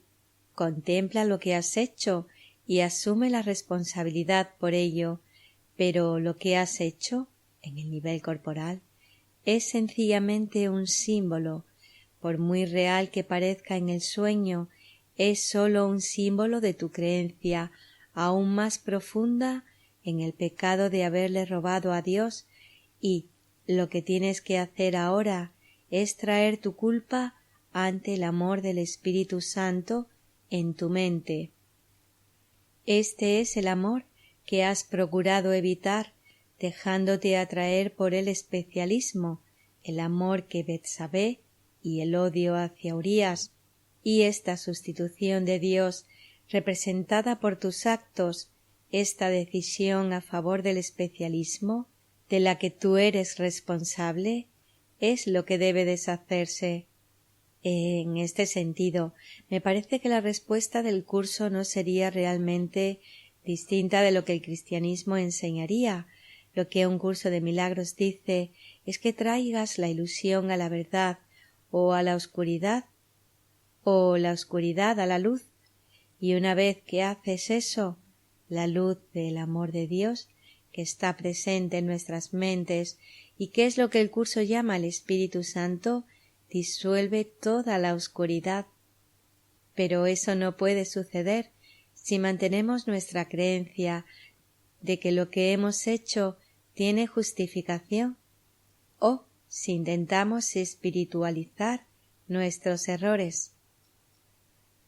contempla lo que has hecho y asume la responsabilidad por ello, pero lo que has hecho, en el nivel corporal, es sencillamente un símbolo. Por muy real que parezca en el sueño, es sólo un símbolo de tu creencia aún más profunda en el pecado de haberle robado a Dios, y lo que tienes que hacer ahora es traer tu culpa ante el amor del Espíritu Santo en tu mente. Este es el amor que has procurado evitar, dejándote atraer por el especialismo, el amor que Betsabé y el odio hacia Urías, y esta sustitución de Dios representada por tus actos, esta decisión a favor del especialismo, de la que tú eres responsable, es lo que debe deshacerse. En este sentido, me parece que la respuesta del curso no sería realmente distinta de lo que el cristianismo enseñaría. Lo que un curso de milagros dice es que traigas la ilusión a la verdad, o a la oscuridad, o la oscuridad a la luz, y una vez que haces eso, la luz del amor de Dios, que está presente en nuestras mentes y que es lo que el curso llama el Espíritu Santo, disuelve toda la oscuridad. Pero eso no puede suceder si mantenemos nuestra creencia de que lo que hemos hecho tiene justificación, o si intentamos espiritualizar nuestros errores.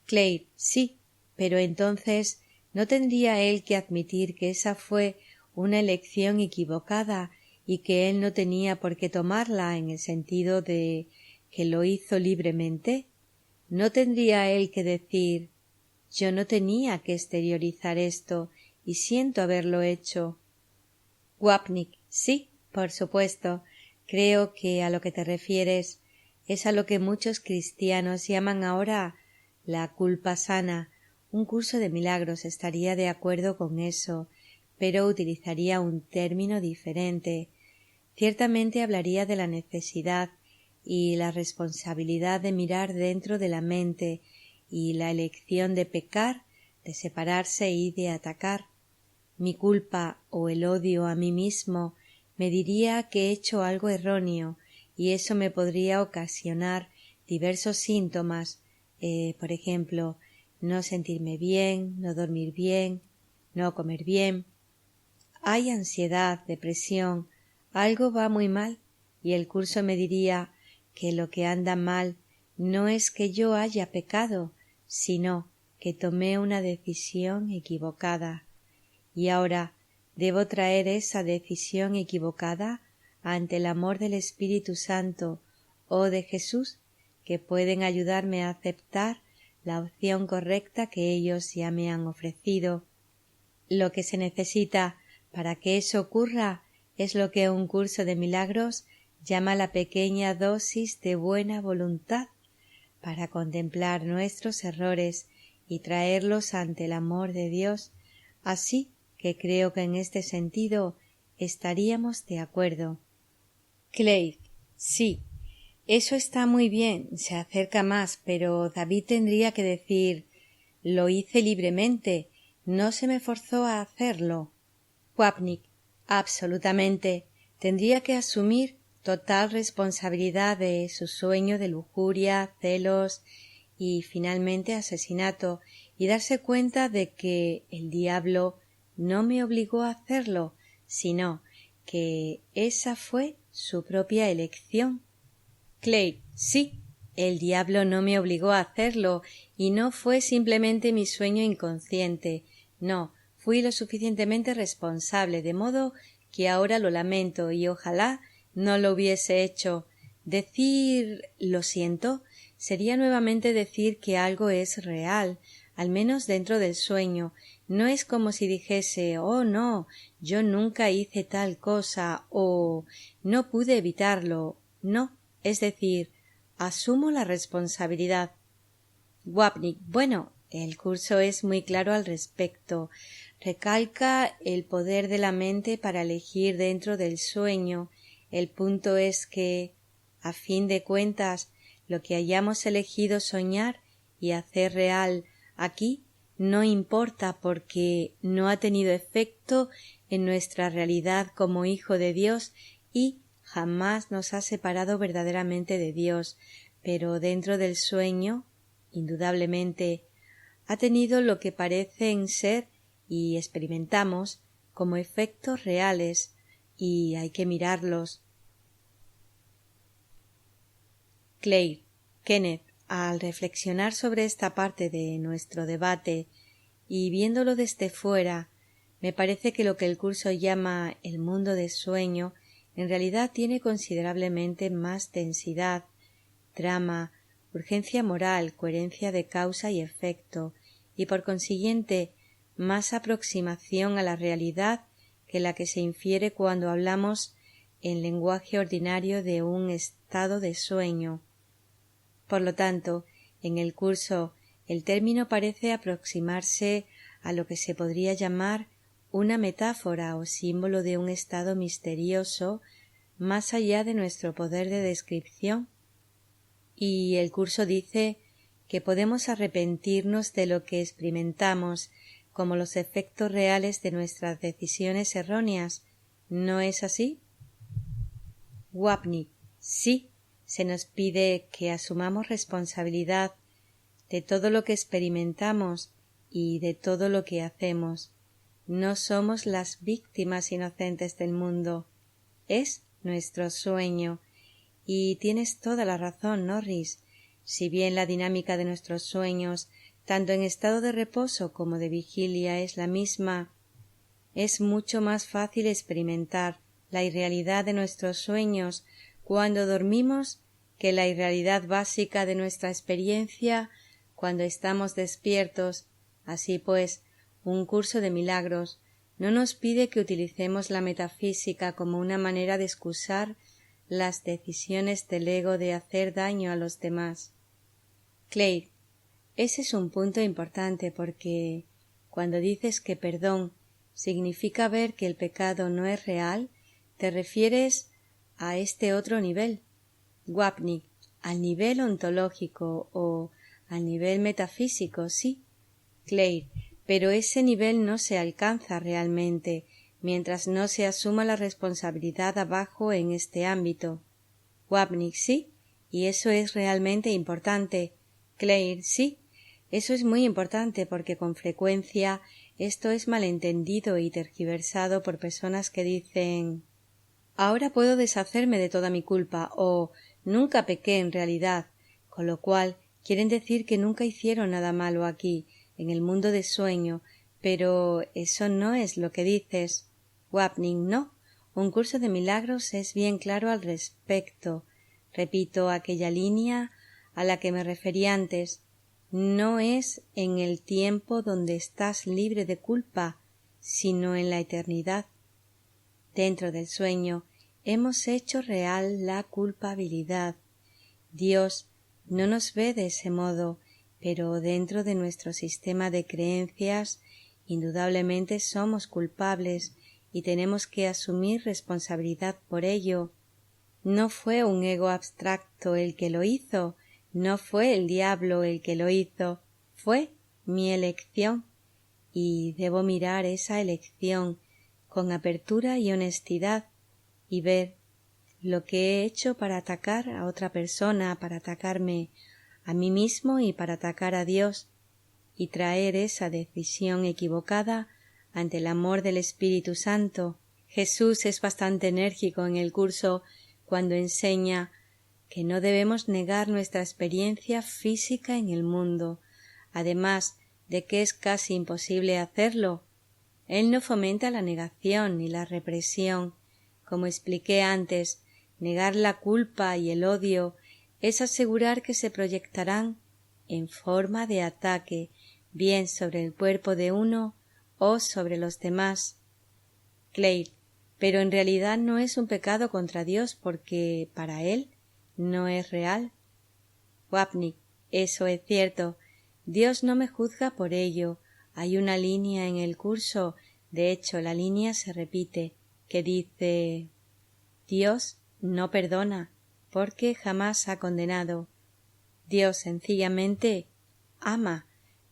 Claire: sí, pero entonces ¿no tendría él que admitir que esa fue una elección equivocada y que él no tenía por qué tomarla en el sentido de que lo hizo libremente? ¿No tendría él que decir: yo no tenía que exteriorizar esto y siento haberlo hecho? Wapnick: sí, por supuesto. Creo que a lo que te refieres es a lo que muchos cristianos llaman ahora la culpa sana. Un curso de milagros estaría de acuerdo con eso, pero utilizaría un término diferente. Ciertamente hablaría de la necesidad y la responsabilidad de mirar dentro de la mente y la elección de pecar, de separarse y de atacar. Mi culpa o el odio a mí mismo me diría que he hecho algo erróneo y eso me podría ocasionar diversos síntomas, por ejemplo, no sentirme bien, no dormir bien, no comer bien. Hay ansiedad, depresión, algo va muy mal, y el curso me diría que lo que anda mal no es que yo haya pecado, sino que tomé una decisión equivocada. Y ahora debo traer esa decisión equivocada ante el amor del Espíritu Santo o de Jesús, que pueden ayudarme a aceptar la opción correcta que ellos ya me han ofrecido. Lo que se necesita para que eso ocurra es lo que un curso de milagros llama la pequeña dosis de buena voluntad para contemplar nuestros errores y traerlos ante el amor de Dios. Así que creo que en este sentido estaríamos de acuerdo. Clay: sí, eso está muy bien, se acerca más, pero David tendría que decir: lo hice libremente, no se me forzó a hacerlo. Wapnick: absolutamente, tendría que asumir total responsabilidad de su sueño de lujuria, celos y finalmente asesinato, y darse cuenta de que el diablo no me obligó a hacerlo, sino que esa fue su propia elección. Clay: sí, el diablo no me obligó a hacerlo y no fue simplemente mi sueño inconsciente. No, fui lo suficientemente responsable, de modo que ahora lo lamento y ojalá no lo hubiese hecho. Decir lo siento sería nuevamente decir que algo es real, al menos dentro del sueño. No es como si dijese oh no, yo nunca hice tal cosa o no pude evitarlo. No, es decir, asumo la responsabilidad. Wapnick, bueno, el curso es muy claro al respecto. Recalca el poder de la mente para elegir dentro del sueño. El punto es que, a fin de cuentas, lo que hayamos elegido soñar y hacer real aquí no importa porque no ha tenido efecto en nuestra realidad como hijo de Dios y jamás nos ha separado verdaderamente de Dios, pero dentro del sueño, indudablemente, ha tenido lo que parecen ser y experimentamos como efectos reales y hay que mirarlos. Claire, Kenneth, al reflexionar sobre esta parte de nuestro debate y viéndolo desde fuera, me parece que lo que el curso llama el mundo de sueño en realidad tiene considerablemente más densidad, trama, urgencia moral, coherencia de causa y efecto, y por consiguiente más aproximación a la realidad que la que se infiere cuando hablamos en lenguaje ordinario de un estado de sueño. Por lo tanto, en el curso el término parece aproximarse a lo que se podría llamar una metáfora o símbolo de un estado misterioso más allá de nuestro poder de descripción. Y el curso dice que podemos arrepentirnos de lo que experimentamos como los efectos reales de nuestras decisiones erróneas. ¿No es así? Wapnick, sí, se nos pide que asumamos responsabilidad de todo lo que experimentamos y de todo lo que hacemos. No somos las víctimas inocentes del mundo. Es nuestro sueño. Y tienes toda la razón, Norris. Si bien la dinámica de nuestros sueños, tanto en estado de reposo como de vigilia, es la misma, es mucho más fácil experimentar la irrealidad de nuestros sueños cuando dormimos que la irrealidad básica de nuestra experiencia cuando estamos despiertos. Así pues, un curso de milagros no nos pide que utilicemos la metafísica como una manera de excusar las decisiones del ego de hacer daño a los demás. Claire, ese es un punto importante porque cuando dices que perdón significa ver que el pecado no es real, te refieres a este otro nivel. Wapnick, al nivel ontológico o al nivel metafísico, sí. Claire, pero ese nivel no se alcanza realmente mientras no se asuma la responsabilidad abajo en este ámbito. Wapnick, sí, y eso es realmente importante. Claire, sí, eso es muy importante porque con frecuencia esto es malentendido y tergiversado por personas que dicen ahora puedo deshacerme de toda mi culpa o nunca pequé en realidad, con lo cual quieren decir que nunca hicieron nada malo aquí, en el mundo de sueño, pero eso no es lo que dices. Wapnick, no. Un curso de milagros es bien claro al respecto. Repito aquella línea a la que me referí antes. No es en el tiempo donde estás libre de culpa, sino en la eternidad. Dentro del sueño hemos hecho real la culpabilidad. Dios no nos ve de ese modo, pero dentro de nuestro sistema de creencias indudablemente somos culpables y tenemos que asumir responsabilidad por ello. No fue un ego abstracto el que lo hizo, no fue el diablo el que lo hizo, fue mi elección, y debo mirar esa elección con apertura y honestidad y ver lo que he hecho para atacar a otra persona, para atacarme a mí mismo y para atacar a Dios, y traer esa decisión equivocada ante el amor del Espíritu Santo. Jesús es bastante enérgico en el curso cuando enseña que no debemos negar nuestra experiencia física en el mundo, además de que es casi imposible hacerlo. Él no fomenta la negación ni la represión. Como expliqué antes, negar la culpa y el odio es asegurar que se proyectarán en forma de ataque, bien sobre el cuerpo de uno o sobre los demás. Claire, pero en realidad no es un pecado contra Dios porque para él no es real. Wapnick, eso es cierto. Dios no me juzga por ello. Hay una línea en el curso, de hecho la línea se repite, que dice: Dios no perdona porque jamás ha condenado. Dios sencillamente ama,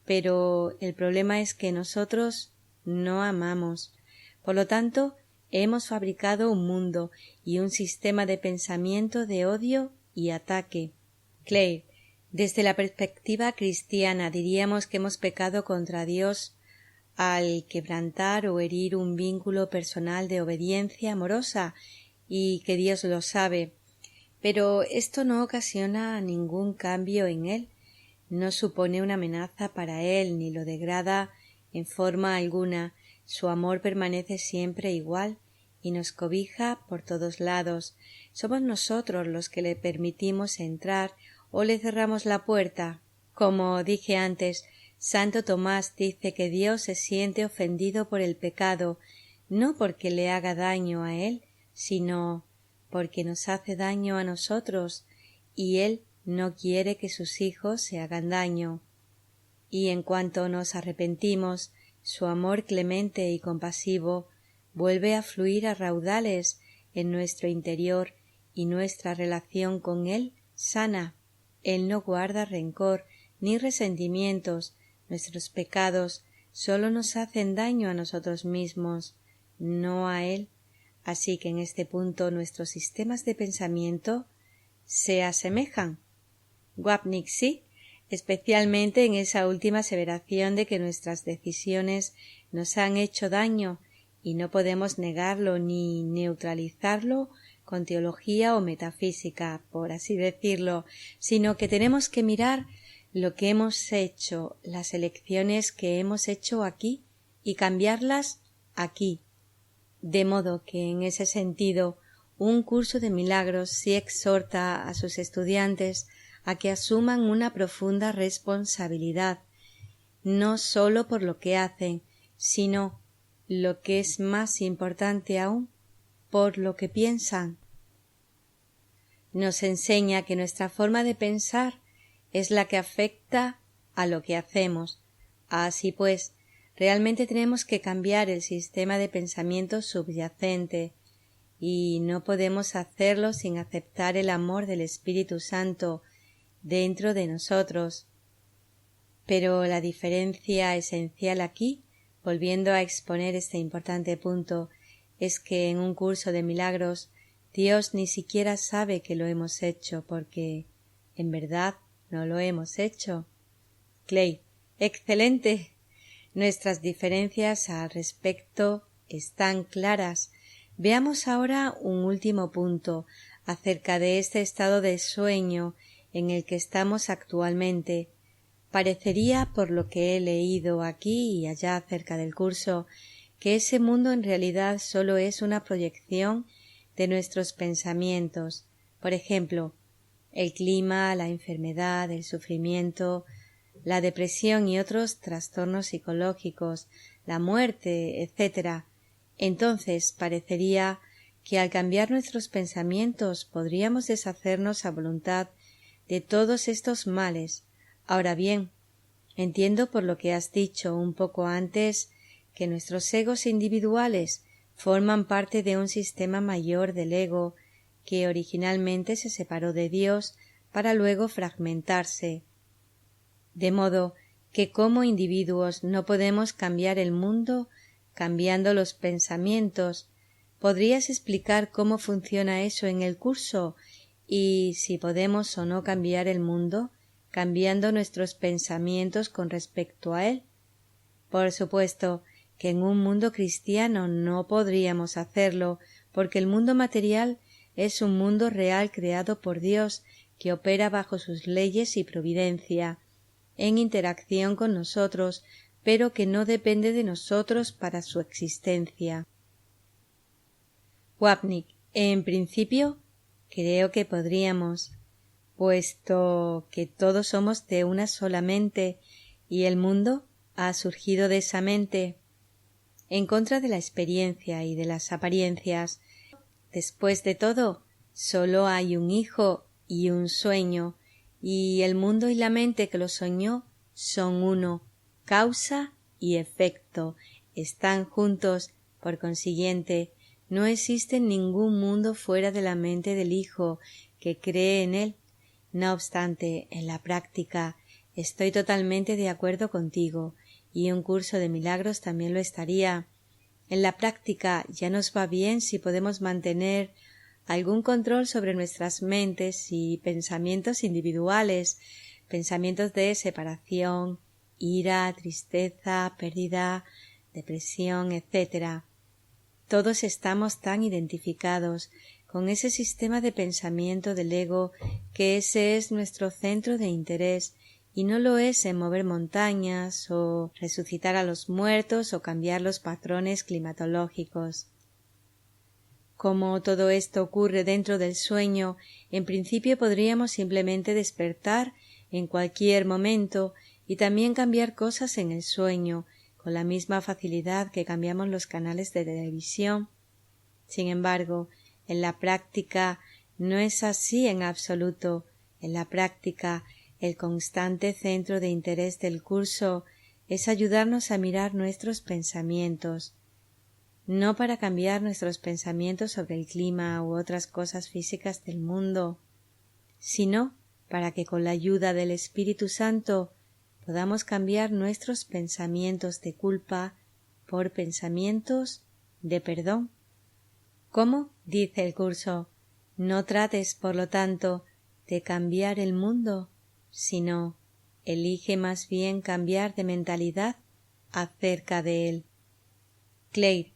pero el problema es que nosotros no amamos. Por lo tanto, hemos fabricado un mundo y un sistema de pensamiento de odio y ataque. Claire, desde la perspectiva cristiana diríamos que hemos pecado contra Dios al quebrantar o herir un vínculo personal de obediencia amorosa y que Dios lo sabe. Pero esto no ocasiona ningún cambio en él, no supone una amenaza para él ni lo degrada en forma alguna. Su amor permanece siempre igual y nos cobija por todos lados. Somos nosotros los que le permitimos entrar o le cerramos la puerta. Como dije antes, Santo Tomás dice que Dios se siente ofendido por el pecado, no porque le haga daño a él, sino porque nos hace daño a nosotros, y él no quiere que sus hijos se hagan daño. Y en cuanto nos arrepentimos, su amor clemente y compasivo vuelve a fluir a raudales en nuestro interior y nuestra relación con él sana. Él no guarda rencor ni resentimientos. Nuestros pecados sólo nos hacen daño a nosotros mismos, no a él. Así que en este punto nuestros sistemas de pensamiento se asemejan. Wapnick sí, especialmente en esa última aseveración de que nuestras decisiones nos han hecho daño y no podemos negarlo ni neutralizarlo con teología o metafísica, por así decirlo, sino que tenemos que mirar lo que hemos hecho, las elecciones que hemos hecho aquí y cambiarlas aquí. De modo que en ese sentido un curso de milagros sí exhorta a sus estudiantes a que asuman una profunda responsabilidad, no sólo por lo que hacen, sino, lo que es más importante aún, por lo que piensan. Nos enseña que nuestra forma de pensar es la que afecta a lo que hacemos. Así pues, realmente tenemos que cambiar el sistema de pensamiento subyacente, y no podemos hacerlo sin aceptar el amor del Espíritu Santo dentro de nosotros. Pero la diferencia esencial aquí, volviendo a exponer este importante punto, es que en un curso de milagros Dios ni siquiera sabe que lo hemos hecho, porque en verdad no lo hemos hecho. Clay, excelente. Nuestras diferencias al respecto están claras. Veamos ahora un último punto acerca de este estado de sueño en el que estamos actualmente. Parecería, por lo que he leído aquí y allá acerca del curso, que ese mundo en realidad solo es una proyección de nuestros pensamientos. Por ejemplo, el clima, la enfermedad, el sufrimiento, la depresión y otros trastornos psicológicos, la muerte, etc. Entonces parecería que al cambiar nuestros pensamientos podríamos deshacernos a voluntad de todos estos males. Ahora bien, entiendo por lo que has dicho un poco antes que nuestros egos individuales forman parte de un sistema mayor del ego que originalmente se separó de Dios para luego fragmentarse. De modo que como individuos no podemos cambiar el mundo cambiando los pensamientos. ¿Podrías explicar cómo funciona eso en el curso y si podemos o no cambiar el mundo cambiando nuestros pensamientos con respecto a él? Por supuesto que en un mundo cristiano no podríamos hacerlo, porque el mundo material es un mundo real creado por Dios que opera bajo sus leyes y providencia, en interacción con nosotros, pero que no depende de nosotros para su existencia. Wapnick, en principio, Creo que podríamos, puesto que todos somos de una sola mente y el mundo ha surgido de esa mente. En contra de la experiencia y de las apariencias, después de todo, solo hay un hijo y un sueño, y el mundo y la mente que lo soñó son uno, causa y efecto, están juntos, por consiguiente, no existe ningún mundo fuera de la mente del Hijo que cree en él. No obstante, en la práctica estoy totalmente de acuerdo contigo, y un curso de milagros también lo estaría. En la práctica ya nos va bien si podemos mantener algún control sobre nuestras mentes y pensamientos individuales, pensamientos de separación, ira, tristeza, pérdida, depresión, etc. Todos estamos tan identificados con ese sistema de pensamiento del ego que ese es nuestro centro de interés y no lo es en mover montañas o resucitar a los muertos o cambiar los patrones climatológicos. Como todo esto ocurre dentro del sueño, en principio podríamos simplemente despertar en cualquier momento y también cambiar cosas en el sueño, con la misma facilidad que cambiamos los canales de televisión. Sin embargo, en la práctica no es así en absoluto. En la práctica, el constante centro de interés del curso es ayudarnos a mirar nuestros pensamientos, no para cambiar nuestros pensamientos sobre el clima u otras cosas físicas del mundo, sino para que con la ayuda del Espíritu Santo podamos cambiar nuestros pensamientos de culpa por pensamientos de perdón. ¿Cómo? Dice el curso. No trates, por lo tanto, de cambiar el mundo, sino elige más bien cambiar de mentalidad acerca de él. Claire,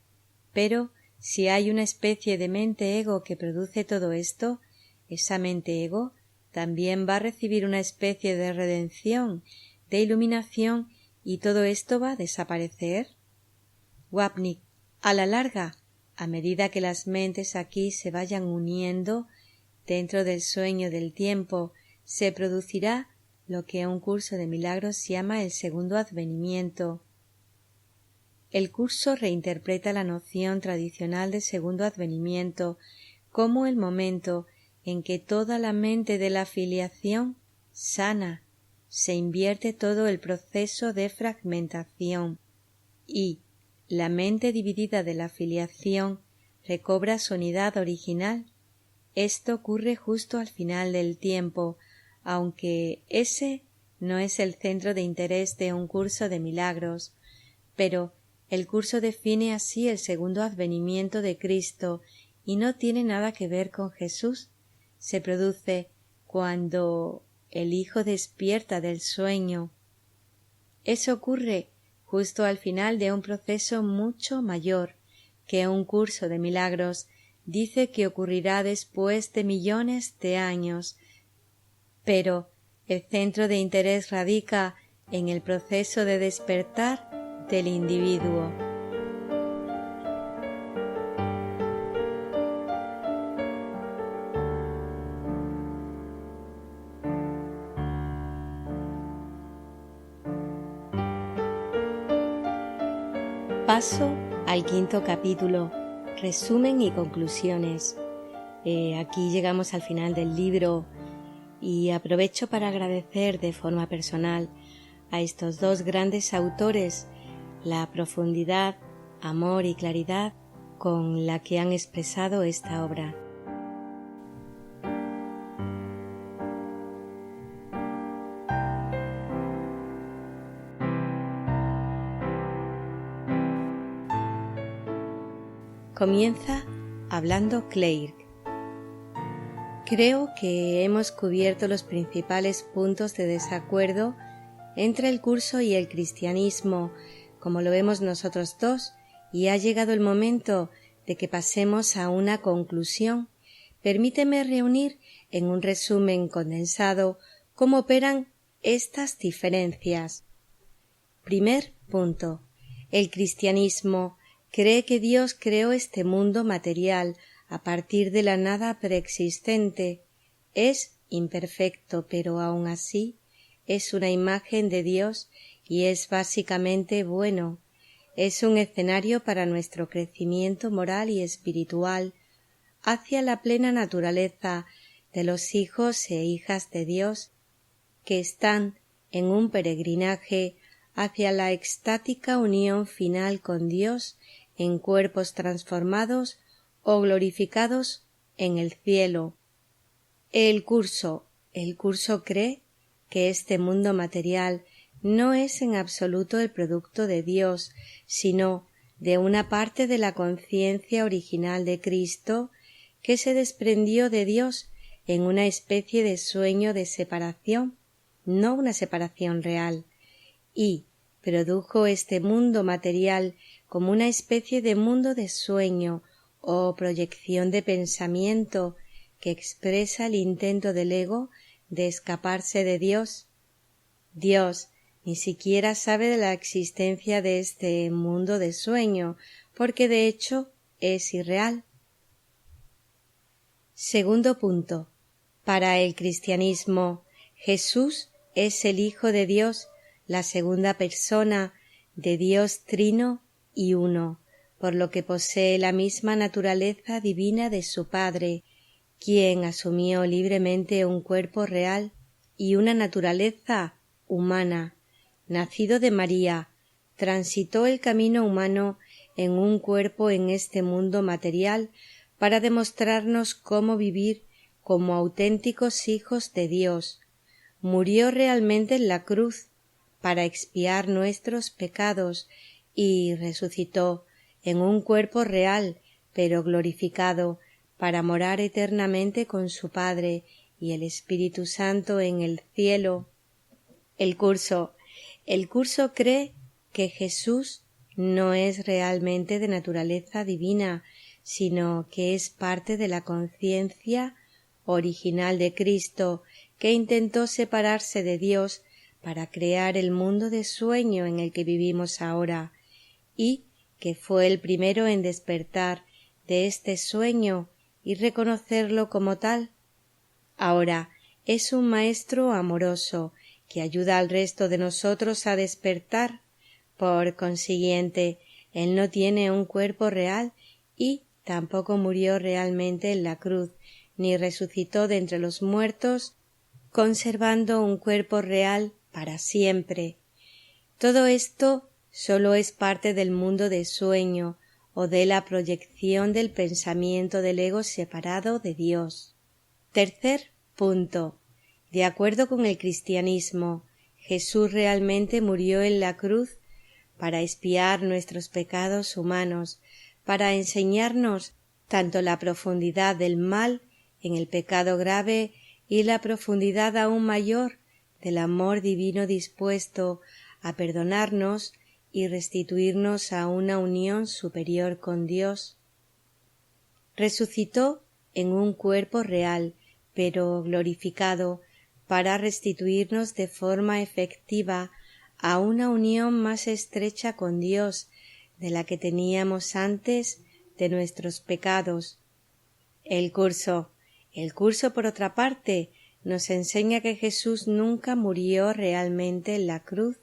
pero si hay una especie de mente ego que produce todo esto, esa mente ego también va a recibir una especie de redención, de iluminación, y todo esto va a desaparecer. Wapnick, a la larga, a medida que las mentes aquí se vayan uniendo dentro del sueño del tiempo, se producirá lo que un curso de milagros llama el segundo advenimiento. El curso reinterpreta la noción tradicional de segundo advenimiento como el momento en que toda la mente de la filiación sana, se invierte todo el proceso de fragmentación y la mente dividida de la filiación recobra su unidad original. Esto ocurre justo al final del tiempo, aunque ese no es el centro de interés de un curso de milagros, pero el curso define así el segundo advenimiento de Cristo y no tiene nada que ver con Jesús. Se produce cuando el Hijo despierta del sueño. Eso ocurre justo al final de un proceso mucho mayor que un curso de milagros dice que ocurrirá después de millones de años, pero el centro de interés radica en el proceso de despertar del individuo. Paso al quinto capítulo, resumen y conclusiones. Aquí llegamos al final del libro y aprovecho para agradecer de forma personal a estos dos grandes autores la profundidad, amor y claridad con la que han expresado esta obra. Comienza hablando Claire. Creo que hemos cubierto los principales puntos de desacuerdo entre el curso y el cristianismo, como lo vemos nosotros dos, y ha llegado el momento de que pasemos a una conclusión. Permíteme reunir en un resumen condensado cómo operan estas diferencias. Primer punto. El cristianismo cree que Dios creó este mundo material a partir de la nada preexistente. Es imperfecto, pero aun así es una imagen de Dios y es básicamente bueno. Es un escenario para nuestro crecimiento moral y espiritual hacia la plena naturaleza de los hijos e hijas de Dios que están en un peregrinaje hacia la extática unión final con Dios en cuerpos transformados o glorificados en el cielo. El curso cree que este mundo material no es en absoluto el producto de Dios, sino de una parte de la conciencia original de Cristo que se desprendió de Dios en una especie de sueño de separación, no una separación real, y produjo este mundo material como una especie de mundo de sueño o proyección de pensamiento que expresa el intento del ego de escaparse de Dios. Dios ni siquiera sabe de la existencia de este mundo de sueño, porque de hecho es irreal. Segundo punto. Para el cristianismo, Jesús es el Hijo de Dios, la segunda persona de Dios trino y uno, por lo que posee la misma naturaleza divina de su Padre, quien asumió libremente un cuerpo real y una naturaleza humana. Nacido de María, transitó el camino humano en un cuerpo en este mundo material para demostrarnos cómo vivir como auténticos hijos de Dios. Murió realmente en la cruz para expiar nuestros pecados y resucitó en un cuerpo real pero glorificado para morar eternamente con su Padre y el Espíritu Santo en el cielo. El curso cree que Jesús no es realmente de naturaleza divina, sino que es parte de la conciencia original de Cristo, que intentó separarse de Dios para crear el mundo de sueño en el que vivimos ahora, y que fue el primero en despertar de este sueño y reconocerlo como tal. Ahora es un maestro amoroso que ayuda al resto de nosotros a despertar. Por consiguiente, él no tiene un cuerpo real y tampoco murió realmente en la cruz, ni resucitó de entre los muertos, conservando un cuerpo real para siempre. Todo esto solo es parte del mundo de sueño o de la proyección del pensamiento del ego separado de Dios. Tercer punto. De acuerdo con el cristianismo, Jesús realmente murió en la cruz para expiar nuestros pecados humanos, para enseñarnos tanto la profundidad del mal en el pecado grave y la profundidad aún mayor del amor divino dispuesto a perdonarnos y restituirnos a una unión superior con Dios. Resucitó en un cuerpo real, pero glorificado, para restituirnos de forma efectiva a una unión más estrecha con Dios de la que teníamos antes de nuestros pecados. El curso, por otra parte, nos enseña que Jesús nunca murió realmente en la cruz,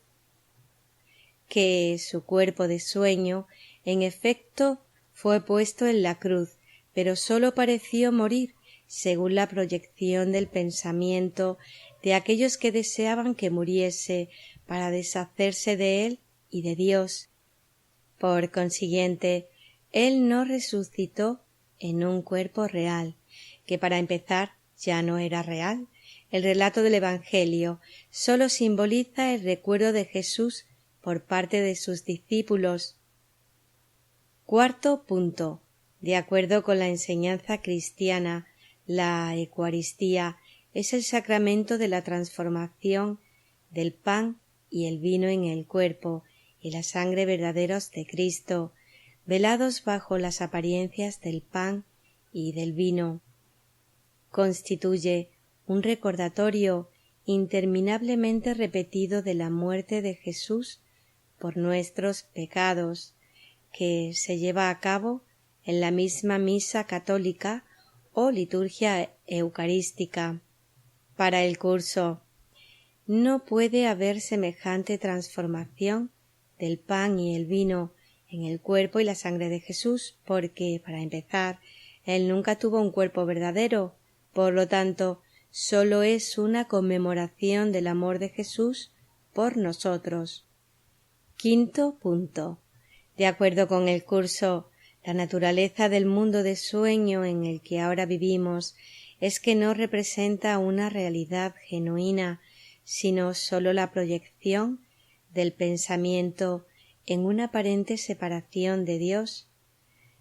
que su cuerpo de sueño, en efecto, fue puesto en la cruz, pero sólo pareció morir según la proyección del pensamiento de aquellos que deseaban que muriese para deshacerse de él y de Dios. Por consiguiente, él no resucitó en un cuerpo real, que para empezar ya no era real. El relato del Evangelio sólo simboliza el recuerdo de Jesús por parte de sus discípulos. Cuarto punto. De acuerdo con la enseñanza cristiana, la Eucaristía es el sacramento de la transformación del pan y el vino en el cuerpo y la sangre verdaderos de Cristo, velados bajo las apariencias del pan y del vino. Constituye un recordatorio interminablemente repetido de la muerte de Jesús por nuestros pecados, que se lleva a cabo en la misma misa católica o liturgia eucarística. Para el curso, no puede haber semejante transformación del pan y el vino en el cuerpo y la sangre de Jesús, porque, para empezar, Él nunca tuvo un cuerpo verdadero, por lo tanto, sólo es una conmemoración del amor de Jesús por nosotros. Quinto punto. De acuerdo con el curso, la naturaleza del mundo de sueño en el que ahora vivimos es que no representa una realidad genuina, sino sólo la proyección del pensamiento en una aparente separación de Dios.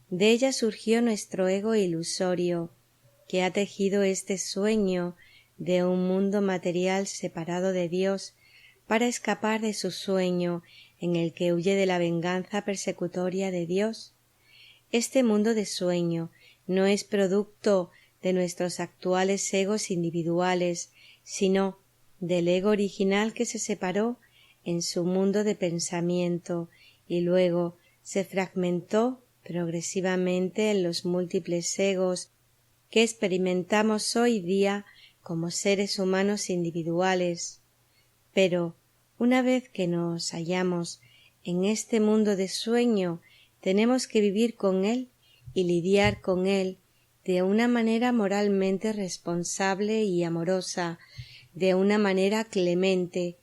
De ella surgió nuestro ego ilusorio, que ha tejido este sueño de un mundo material separado de Dios para escapar de su sueño en el que huye de la venganza persecutoria de Dios. Este mundo de sueño no es producto de nuestros actuales egos individuales, sino del ego original que se separó en su mundo de pensamiento y luego se fragmentó progresivamente en los múltiples egos que experimentamos hoy día como seres humanos individuales. Pero una vez que nos hallamos en este mundo de sueño, tenemos que vivir con él y lidiar con él de una manera moralmente responsable y amorosa, de una manera clemente,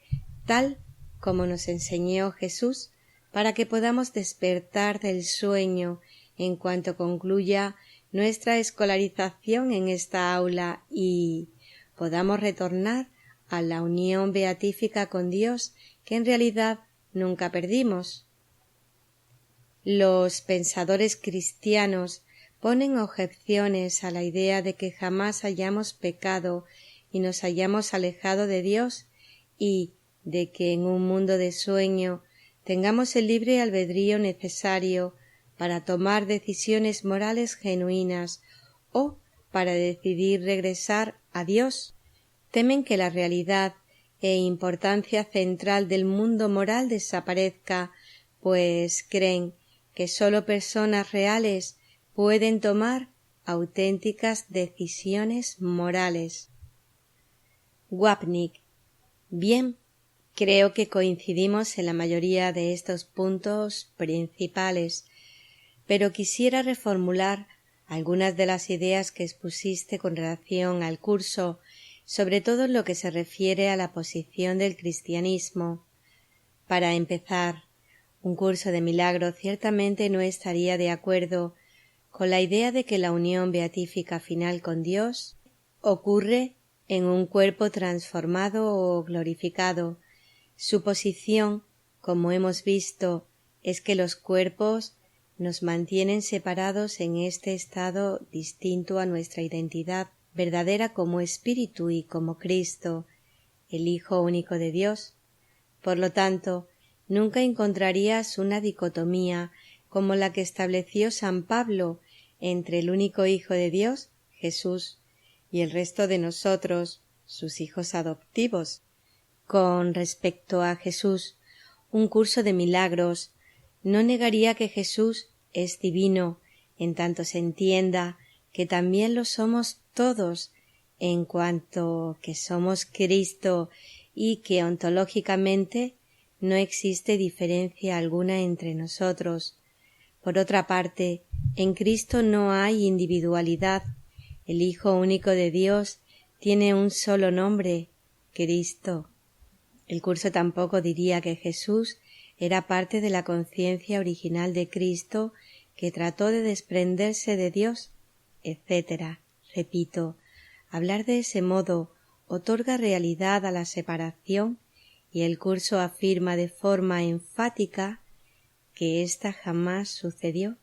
tal como nos enseñó Jesús, para que podamos despertar del sueño en cuanto concluya nuestra escolarización en esta aula y podamos retornar a la unión beatífica con Dios que en realidad nunca perdimos. Los pensadores cristianos ponen objeciones a la idea de que jamás hayamos pecado y nos hayamos alejado de Dios y de que en un mundo de sueño tengamos el libre albedrío necesario para tomar decisiones morales genuinas o para decidir regresar a Dios. Temen que la realidad e importancia central del mundo moral desaparezca, pues creen que sólo personas reales pueden tomar auténticas decisiones morales. Wapnick. Bien, creo que coincidimos en la mayoría de estos puntos principales, pero quisiera reformular algunas de las ideas que expusiste con relación al curso, sobre todo en lo que se refiere a la posición del cristianismo. Para empezar, un curso de milagro ciertamente no estaría de acuerdo con la idea de que la unión beatífica final con Dios ocurre en un cuerpo transformado o glorificado. Su posición, como hemos visto, es que los cuerpos nos mantienen separados en este estado distinto a nuestra identidad verdadera como Espíritu y como Cristo, el Hijo único de Dios. Por lo tanto, nunca encontrarías una dicotomía como la que estableció San Pablo entre el único Hijo de Dios, Jesús, y el resto de nosotros, sus hijos adoptivos. Con respecto a Jesús, un curso de milagros no negaría que Jesús es divino, en tanto se entienda que también lo somos todos, en cuanto que somos Cristo y que ontológicamente no existe diferencia alguna entre nosotros. Por otra parte, en Cristo no hay individualidad. El Hijo único de Dios tiene un solo nombre, Cristo. El curso tampoco diría que Jesús era parte de la conciencia original de Cristo que trató de desprenderse de Dios, etc. Repito, hablar de ese modo otorga realidad a la separación y el curso afirma de forma enfática que ésta jamás sucedió.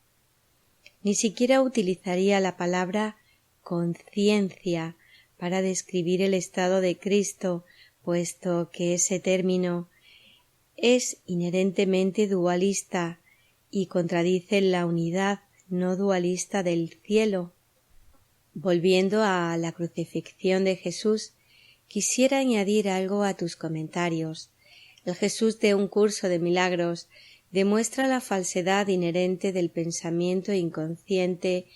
Ni siquiera utilizaría la palabra conciencia para describir el estado de Cristo, puesto que ese término es inherentemente dualista y contradice la unidad no dualista del cielo. Volviendo a la crucifixión de Jesús, quisiera añadir algo a tus comentarios. El Jesús de un curso de milagros demuestra la falsedad inherente del pensamiento inconsciente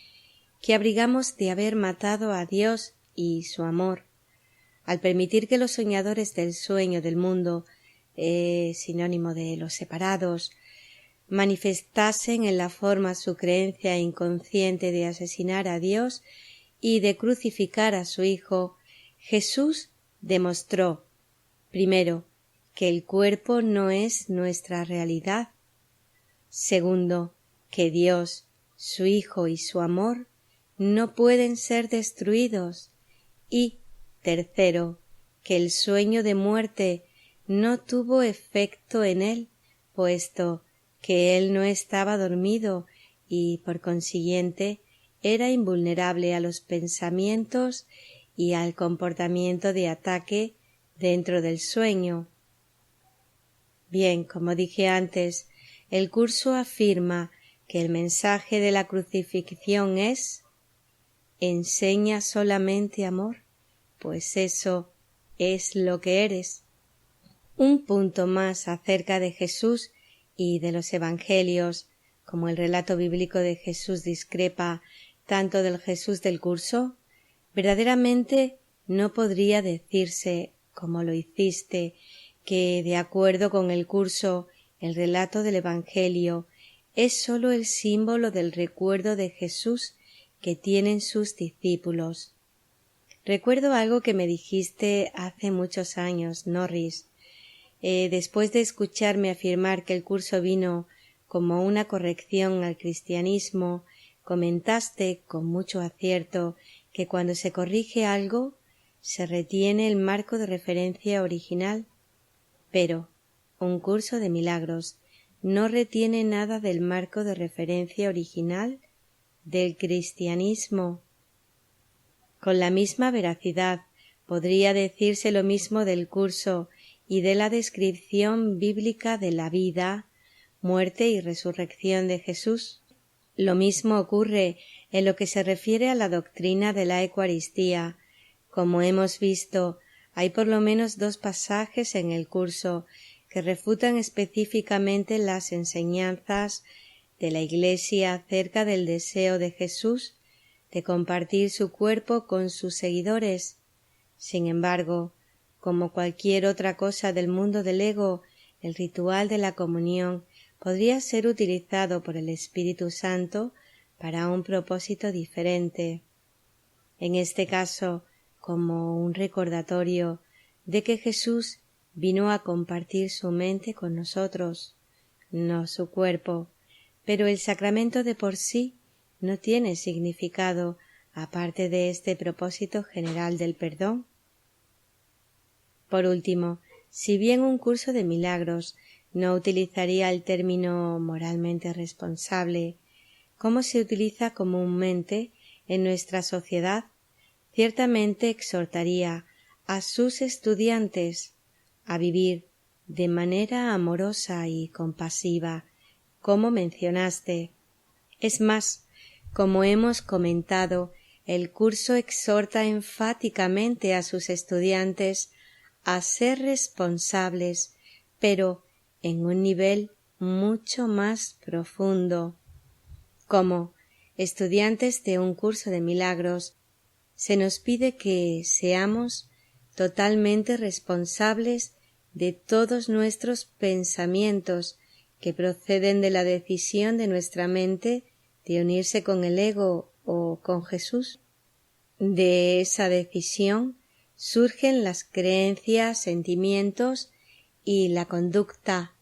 que abrigamos de haber matado a Dios y su amor, al permitir que los soñadores del sueño del mundo, sinónimo de los separados, manifestasen en la forma su creencia inconsciente de asesinar a Dios y de crucificar a su Hijo. Jesús demostró, primero, que el cuerpo no es nuestra realidad; segundo, que Dios, su Hijo y su amor no pueden ser destruidos; y tercero, que el sueño de muerte no tuvo efecto en él, puesto que él no estaba dormido y, por consiguiente, era invulnerable a los pensamientos y al comportamiento de ataque dentro del sueño. Bien, como dije antes, el curso afirma que el mensaje de la crucifixión es: ¿enseña solamente amor? Pues eso es lo que eres. Un punto más acerca de Jesús y de los Evangelios. Como el relato bíblico de Jesús discrepa tanto del Jesús del curso, verdaderamente no podría decirse, como lo hiciste, que, de acuerdo con el curso, el relato del Evangelio es sólo el símbolo del recuerdo de Jesús que tienen sus discípulos. Recuerdo algo que me dijiste hace muchos años, Norris. Después de escucharme afirmar que el curso vino como una corrección al cristianismo, comentaste con mucho acierto que cuando se corrige algo se retiene el marco de referencia original, pero un curso de milagros no retiene nada del marco de referencia original del cristianismo. Con la misma veracidad podría decirse lo mismo del curso y de la descripción bíblica de la vida, muerte y resurrección de Jesús. Lo mismo ocurre en lo que se refiere a la doctrina de la Eucaristía. Como hemos visto, hay por lo menos 2 pasajes en el curso que refutan específicamente las enseñanzas de la Iglesia acerca del deseo de Jesús de compartir su cuerpo con sus seguidores. Sin embargo, como cualquier otra cosa del mundo del ego, el ritual de la comunión podría ser utilizado por el Espíritu Santo para un propósito diferente. En este caso, como un recordatorio de que Jesús vino a compartir su mente con nosotros, no su cuerpo, pero el sacramento de por sí no tiene significado aparte de este propósito general del perdón. Por último, si bien un curso de milagros no utilizaría el término moralmente responsable, como se utiliza comúnmente en nuestra sociedad, ciertamente exhortaría a sus estudiantes a vivir de manera amorosa y compasiva, como mencionaste. Es más, como hemos comentado, el curso exhorta enfáticamente a sus estudiantes a ser responsables, pero en un nivel mucho más profundo. Como estudiantes de un curso de milagros, se nos pide que seamos totalmente responsables de todos nuestros pensamientos que proceden de la decisión de nuestra mente de unirse con el ego o con Jesús. De esa decisión surgen las creencias, sentimientos y la conducta.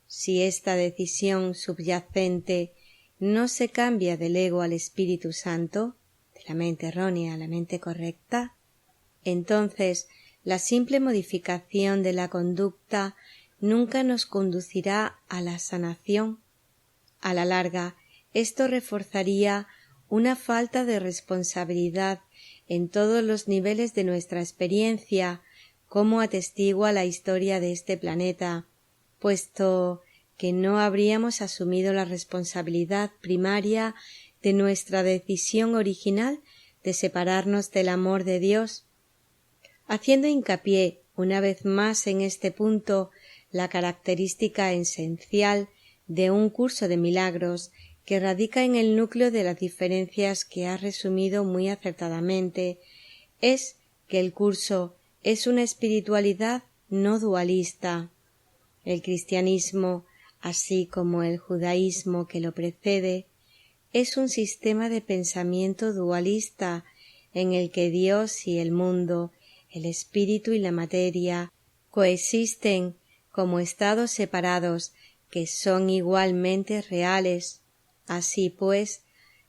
Si esta decisión subyacente no se cambia del ego al Espíritu Santo, de la mente errónea a la mente correcta, entonces la simple modificación de la conducta nunca nos conducirá a la sanación. A la larga, esto reforzaría una falta de responsabilidad en todos los niveles de nuestra experiencia, como atestigua la historia de este planeta, puesto que no habríamos asumido la responsabilidad primaria de nuestra decisión original de separarnos del amor de Dios. Haciendo hincapié una vez más en este punto, la característica esencial de un curso de milagros que radica en el núcleo de las diferencias que has resumido muy acertadamente, es que el curso es una espiritualidad no dualista. El cristianismo, así como el judaísmo que lo precede, es un sistema de pensamiento dualista en el que Dios y el mundo, el espíritu y la materia coexisten como estados separados que son igualmente reales. Así pues,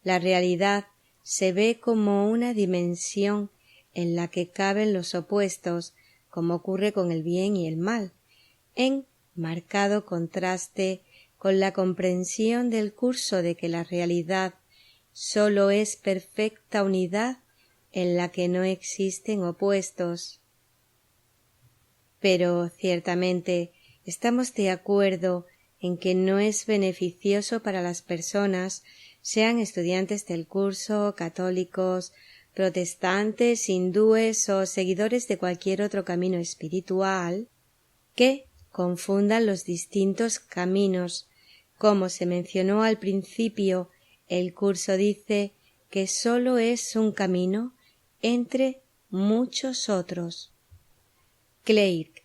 la realidad se ve como una dimensión en la que caben los opuestos, como ocurre con el bien y el mal, en marcado contraste con la comprensión del curso de que la realidad sólo es perfecta unidad en la que no existen opuestos. Pero ciertamente estamos de acuerdo en que no es beneficioso para las personas, sean estudiantes del curso, católicos, protestantes, hindúes o seguidores de cualquier otro camino espiritual, que confundan los distintos caminos. Como se mencionó al principio, el curso dice que sólo es un camino entre muchos otros. Clerk,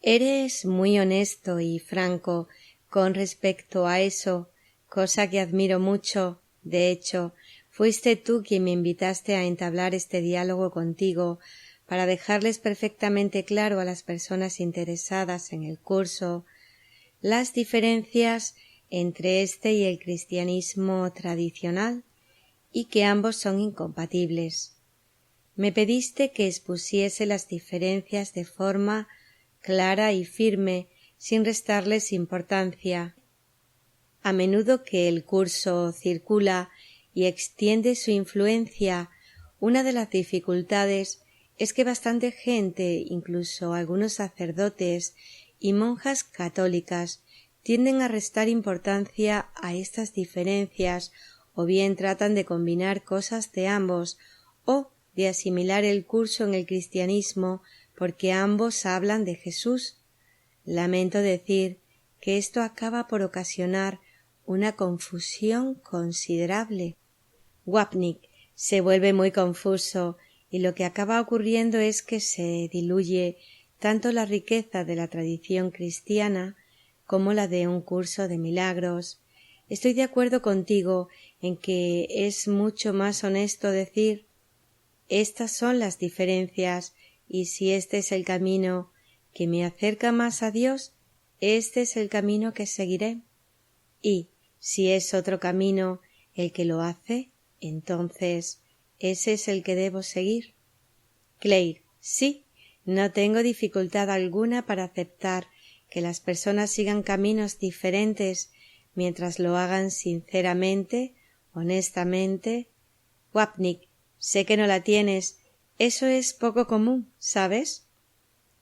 eres muy honesto y franco con respecto a eso, cosa que admiro mucho. De hecho, fuiste tú quien me invitaste a entablar este diálogo contigo para dejarles perfectamente claro a las personas interesadas en el curso las diferencias entre este y el cristianismo tradicional y que ambos son incompatibles. Me pediste que expusiese las diferencias de forma clara y firme, sin restarles importancia. A menudo que el curso circula y extiende su influencia, una de las dificultades es que bastante gente, incluso algunos sacerdotes y monjas católicas, tienden a restar importancia a estas diferencias, o bien tratan de combinar cosas de ambos, o de asimilar el curso en el cristianismo porque ambos hablan de Jesús. Lamento decir que esto acaba por ocasionar una confusión considerable. Wapnick se vuelve muy confuso y lo que acaba ocurriendo es que se diluye tanto la riqueza de la tradición cristiana como la de un curso de milagros. Estoy de acuerdo contigo en que es mucho más honesto decir: estas son las diferencias, y si este es el camino que me acerca más a Dios, este es el camino que seguiré. Y si es otro camino el que lo hace, entonces ese es el que debo seguir. Claire, sí, no tengo dificultad alguna para aceptar que las personas sigan caminos diferentes mientras lo hagan sinceramente, honestamente. Wapnick, sé que no la tienes. Eso es poco común, ¿sabes?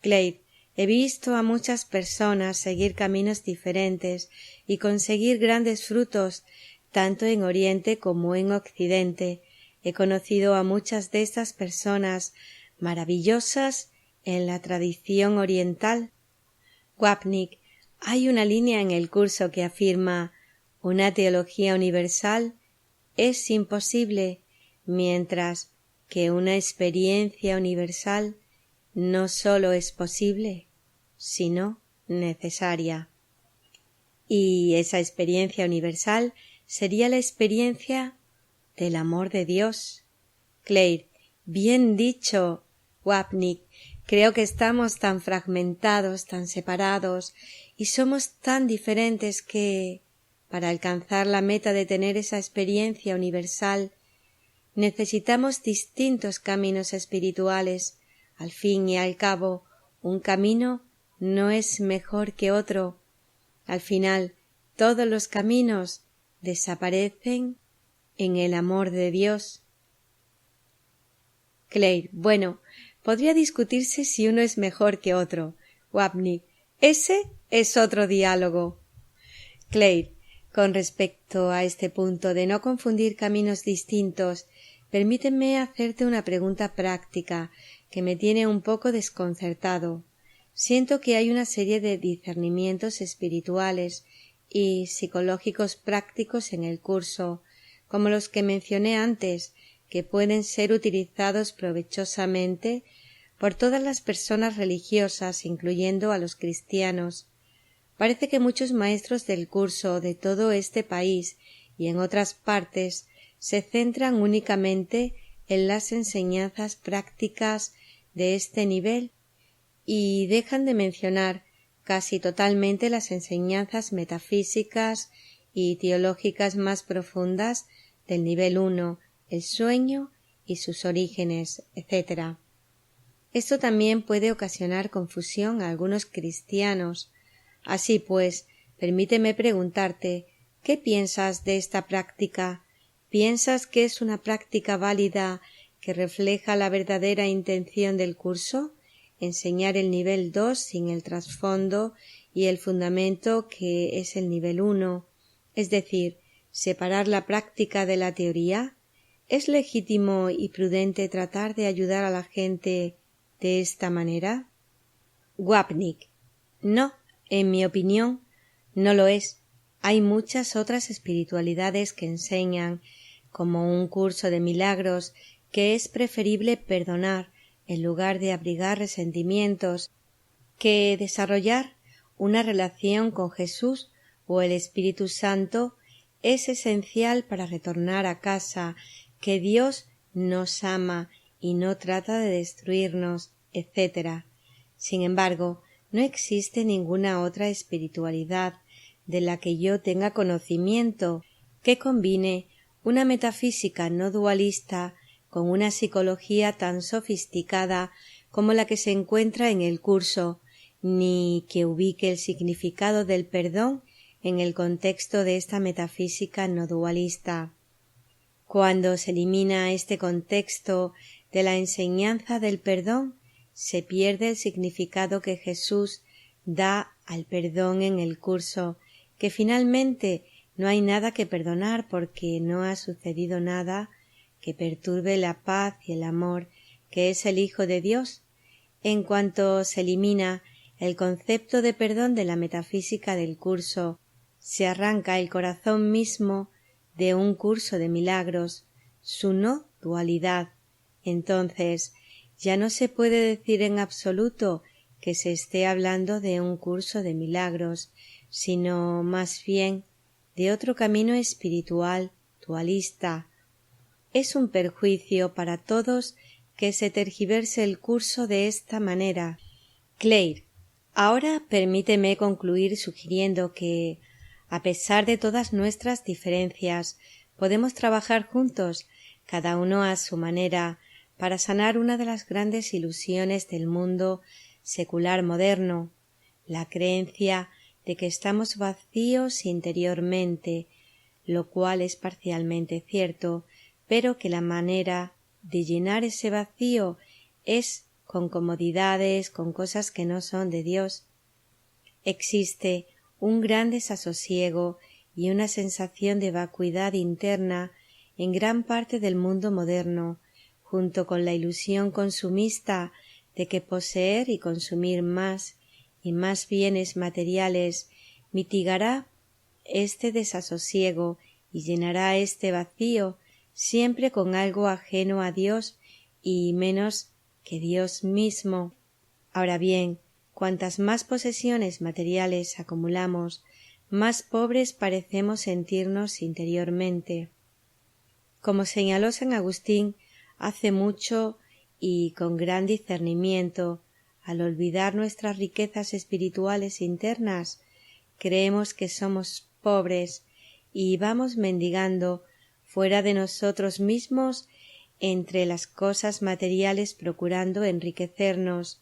Claire, he visto a muchas personas seguir caminos diferentes y conseguir grandes frutos, tanto en Oriente como en Occidente. He conocido a muchas de estas personas maravillosas en la tradición oriental. Wapnick, hay una línea en el curso que afirma: una teología universal es imposible, mientras que una experiencia universal no sólo es posible, sino necesaria. Y esa experiencia universal sería la experiencia del amor de Dios. Claire, bien dicho. Wapnick, creo que estamos tan fragmentados, tan separados, y somos tan diferentes que, para alcanzar la meta de tener esa experiencia universal, necesitamos distintos caminos espirituales. Al fin y al cabo, un camino no es mejor que otro. Al final, todos los caminos desaparecen en el amor de Dios. Claire, bueno, podría discutirse si uno es mejor que otro. Wapnick, ese es otro diálogo. Claire, con respecto a este punto de no confundir caminos distintos, permíteme hacerte una pregunta práctica que me tiene un poco desconcertado. Siento que hay una serie de discernimientos espirituales y psicológicos prácticos en el curso, como los que mencioné antes, que pueden ser utilizados provechosamente por todas las personas religiosas, incluyendo a los cristianos. Parece que muchos maestros del curso de todo este país y en otras partes se centran únicamente en las enseñanzas prácticas de este nivel y dejan de mencionar casi totalmente las enseñanzas metafísicas y teológicas más profundas del nivel 1, el sueño y sus orígenes, etc. Esto también puede ocasionar confusión a algunos cristianos. Así pues, permíteme preguntarte, ¿qué piensas de esta práctica? ¿Piensas que es una práctica válida que refleja la verdadera intención del curso? Enseñar el nivel 2 sin el trasfondo y el fundamento que es el nivel 1, es decir, separar la práctica de la teoría. ¿Es legítimo y prudente tratar de ayudar a la gente de esta manera? Wapnick: no, en mi opinión, no lo es. Hay muchas otras espiritualidades que enseñan, como un curso de milagros, que es preferible perdonar en lugar de abrigar resentimientos, que desarrollar una relación con Jesús o el Espíritu Santo es esencial para retornar a casa, que Dios nos ama y no trata de destruirnos, etc. Sin embargo, no existe ninguna otra espiritualidad de la que yo tenga conocimiento que combine una metafísica no dualista con una psicología tan sofisticada como la que se encuentra en el curso, ni que ubique el significado del perdón en el contexto de esta metafísica no dualista. Cuando se elimina este contexto de la enseñanza del perdón, se pierde el significado que Jesús da al perdón en el curso, que finalmente no hay nada que perdonar porque no ha sucedido nada que perturbe la paz y el amor que es el Hijo de Dios. En cuanto se elimina el concepto de perdón de la metafísica del curso, se arranca el corazón mismo de un curso de milagros, su no dualidad. Entonces, ya no se puede decir en absoluto que se esté hablando de un curso de milagros, sino más bien de otro camino espiritual dualista. Es un perjuicio para todos que se tergiverse el curso de esta manera. Claire: ahora permíteme concluir sugiriendo que, a pesar de todas nuestras diferencias, podemos trabajar juntos, cada uno a su manera, para sanar una de las grandes ilusiones del mundo secular moderno, la creencia de que estamos vacíos interiormente, lo cual es parcialmente cierto, pero que la manera de llenar ese vacío es con comodidades, con cosas que no son de Dios. Existe un gran desasosiego y una sensación de vacuidad interna en gran parte del mundo moderno, junto con la ilusión consumista de que poseer y consumir más y más bienes materiales mitigará este desasosiego y llenará este vacío, siempre con algo ajeno a Dios y menos que Dios mismo. Ahora bien, cuantas más posesiones materiales acumulamos, más pobres parecemos sentirnos interiormente. Como señaló San Agustín hace mucho y con gran discernimiento, al olvidar nuestras riquezas espirituales internas, creemos que somos pobres y vamos mendigando fuera de nosotros mismos entre las cosas materiales procurando enriquecernos,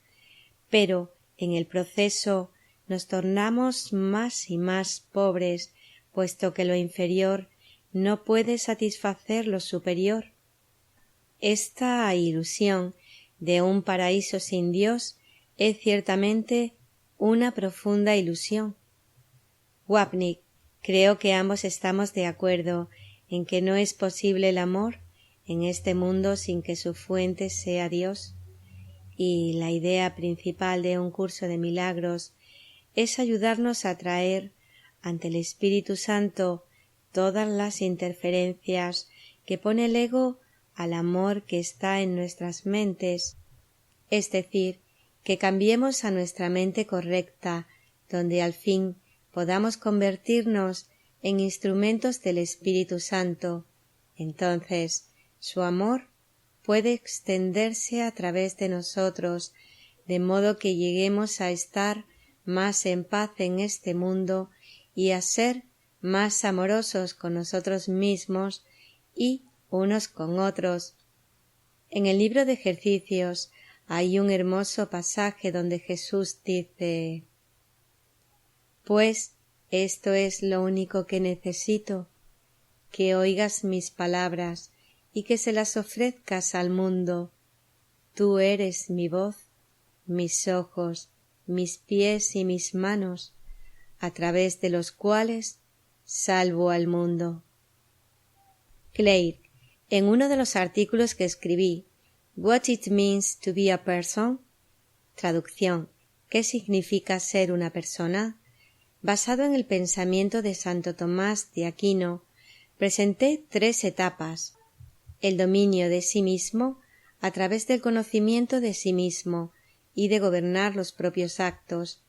pero en el proceso nos tornamos más y más pobres, puesto que lo inferior no puede satisfacer lo superior. Esta ilusión de un paraíso sin Dios es ciertamente una profunda ilusión. Wapnick: creo que ambos estamos de acuerdo en que no es posible el amor en este mundo sin que su fuente sea Dios, y la idea principal de un curso de milagros es ayudarnos a traer ante el Espíritu Santo todas las interferencias que pone el ego al amor que está en nuestras mentes, es decir, que cambiemos a nuestra mente correcta, donde al fin podamos convertirnos en instrumentos del Espíritu Santo. Entonces, su amor puede extenderse a través de nosotros, de modo que lleguemos a estar más en paz en este mundo y a ser más amorosos con nosotros mismos y unos con otros. En el libro de ejercicios hay un hermoso pasaje donde Jesús dice: «Pues esto es lo único que necesito, que oigas mis palabras y que se las ofrezcas al mundo. Tú eres mi voz, mis ojos, mis pies y mis manos, a través de los cuales salvo al mundo». Claire, en uno de los artículos que escribí, What it means to be a person, traducción, ¿qué significa ser una persona?, basado en el pensamiento de Santo Tomás de Aquino, presenté 3 etapas: el dominio de sí mismo a través del conocimiento de sí mismo y de gobernar los propios actos;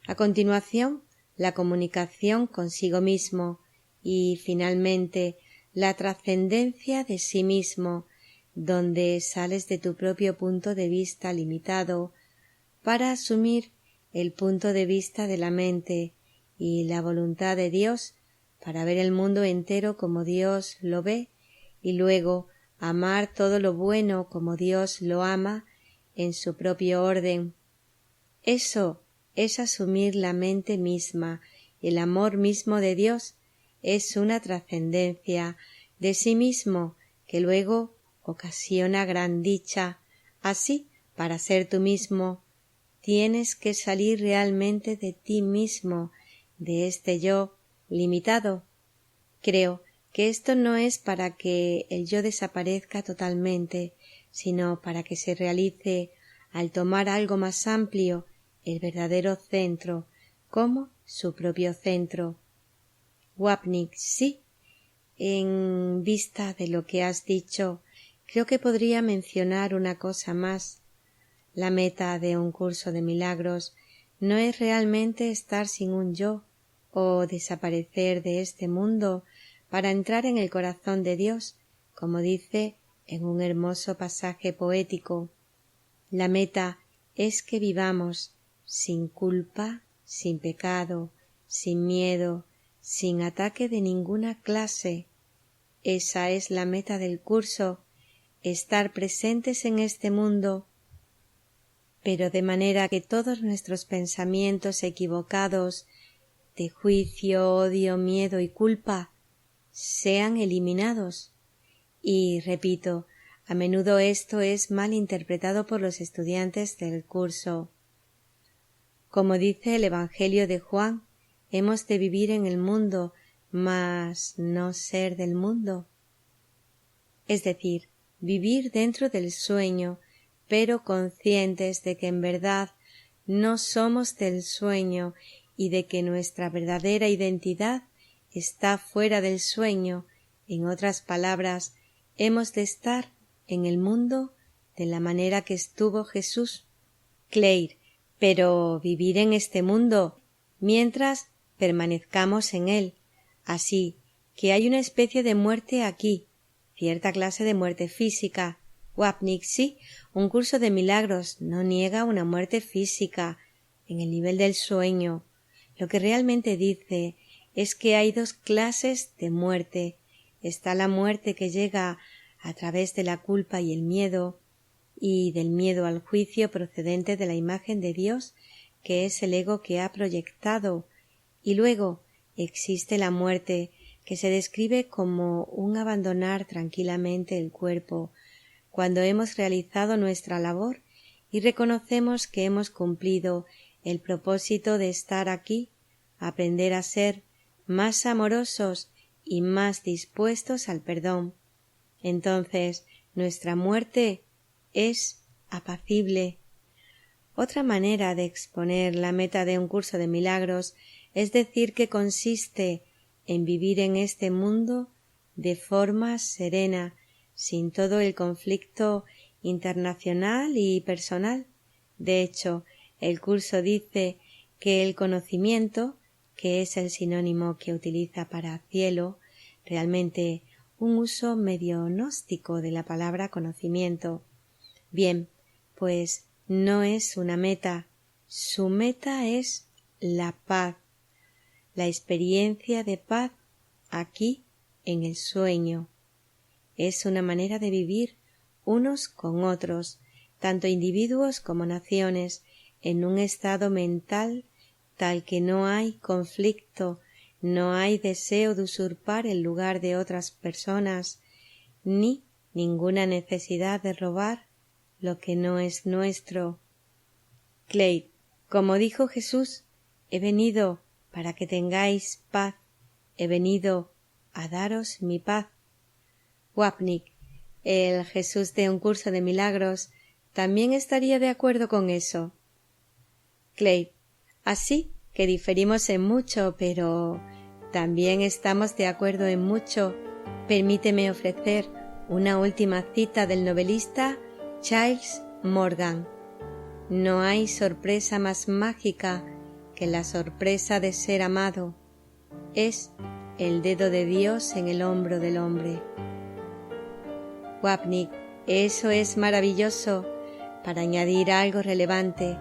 a continuación, la comunicación consigo mismo y, finalmente, la trascendencia de sí mismo, donde sales de tu propio punto de vista limitado para asumir el punto de vista de la mente y la voluntad de Dios para ver el mundo entero como Dios lo ve y luego amar todo lo bueno como Dios lo ama en su propio orden. Eso es asumir la mente misma. El amor mismo de Dios es una trascendencia de sí mismo que luego ocasiona gran dicha. Así, para ser tú mismo, tienes que salir realmente de ti mismo, de este yo limitado. Creo que esto no es para que el yo desaparezca totalmente, sino para que se realice, al tomar algo más amplio, el verdadero centro, como su propio centro. Wapnick, sí, en vista de lo que has dicho, creo que podría mencionar una cosa más. La meta de un curso de milagros no es realmente estar sin un yo o desaparecer de este mundo para entrar en el corazón de Dios, como dice en un hermoso pasaje poético. La meta es que vivamos sin culpa, sin pecado, sin miedo, sin ataque de ninguna clase. Esa es la meta del curso, estar presentes en este mundo, pero de manera que todos nuestros pensamientos equivocados de juicio, odio, miedo y culpa sean eliminados. Y, repito, a menudo esto es mal interpretado por los estudiantes del curso. Como dice el Evangelio de Juan, hemos de vivir en el mundo, mas no ser del mundo. Es decir, vivir dentro del sueño, pero conscientes de que en verdad no somos del sueño y de que nuestra verdadera identidad está fuera del sueño. En otras palabras, hemos de estar en el mundo de la manera que estuvo Jesús. Claire, pero vivir en este mundo mientras permanezcamos en él. Así que hay una especie de muerte aquí, cierta clase de muerte física. Wapnick, sí, un curso de milagros no niega una muerte física en el nivel del sueño. Lo que realmente dice es que hay 2 clases de muerte. Está la muerte que llega a través de la culpa y el miedo, y del miedo al juicio procedente de la imagen de Dios, que es el ego que ha proyectado, y luego existe la muerte que se describe como un abandonar tranquilamente el cuerpo, cuando hemos realizado nuestra labor y reconocemos que hemos cumplido el propósito de estar aquí, aprender a ser más amorosos y más dispuestos al perdón. Entonces, nuestra muerte es apacible. Otra manera de exponer la meta de un curso de milagros es decir, que consiste en vivir en este mundo de forma serena, sin todo el conflicto internacional y personal. De hecho, el curso dice que el conocimiento, que es el sinónimo que utiliza para cielo, realmente un uso medio gnóstico de la palabra conocimiento. Bien, pues no es una meta, su meta es la paz, la experiencia de paz aquí en el sueño. Es una manera de vivir unos con otros, tanto individuos como naciones, en un estado mental tal que no hay conflicto, no hay deseo de usurpar el lugar de otras personas, ni ninguna necesidad de robar lo que no es nuestro. Clay, como dijo Jesús, he venido para que tengáis paz, he venido a daros mi paz. Wapnick, el Jesús de un curso de milagros, también estaría de acuerdo con eso. Clay, así que diferimos en mucho, pero también estamos de acuerdo en mucho. Permíteme ofrecer una última cita del novelista Charles Morgan. No hay sorpresa más mágica que la sorpresa de ser amado. Es el dedo de Dios en el hombro del hombre. Wapnick, eso es maravilloso. Para añadir algo relevante,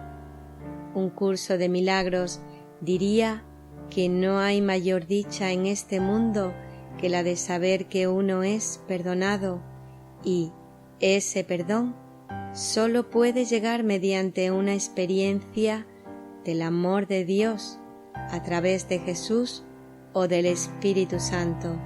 un curso de milagros diría que no hay mayor dicha en este mundo que la de saber que uno es perdonado, y ese perdón solo puede llegar mediante una experiencia del amor de Dios a través de Jesús o del Espíritu Santo.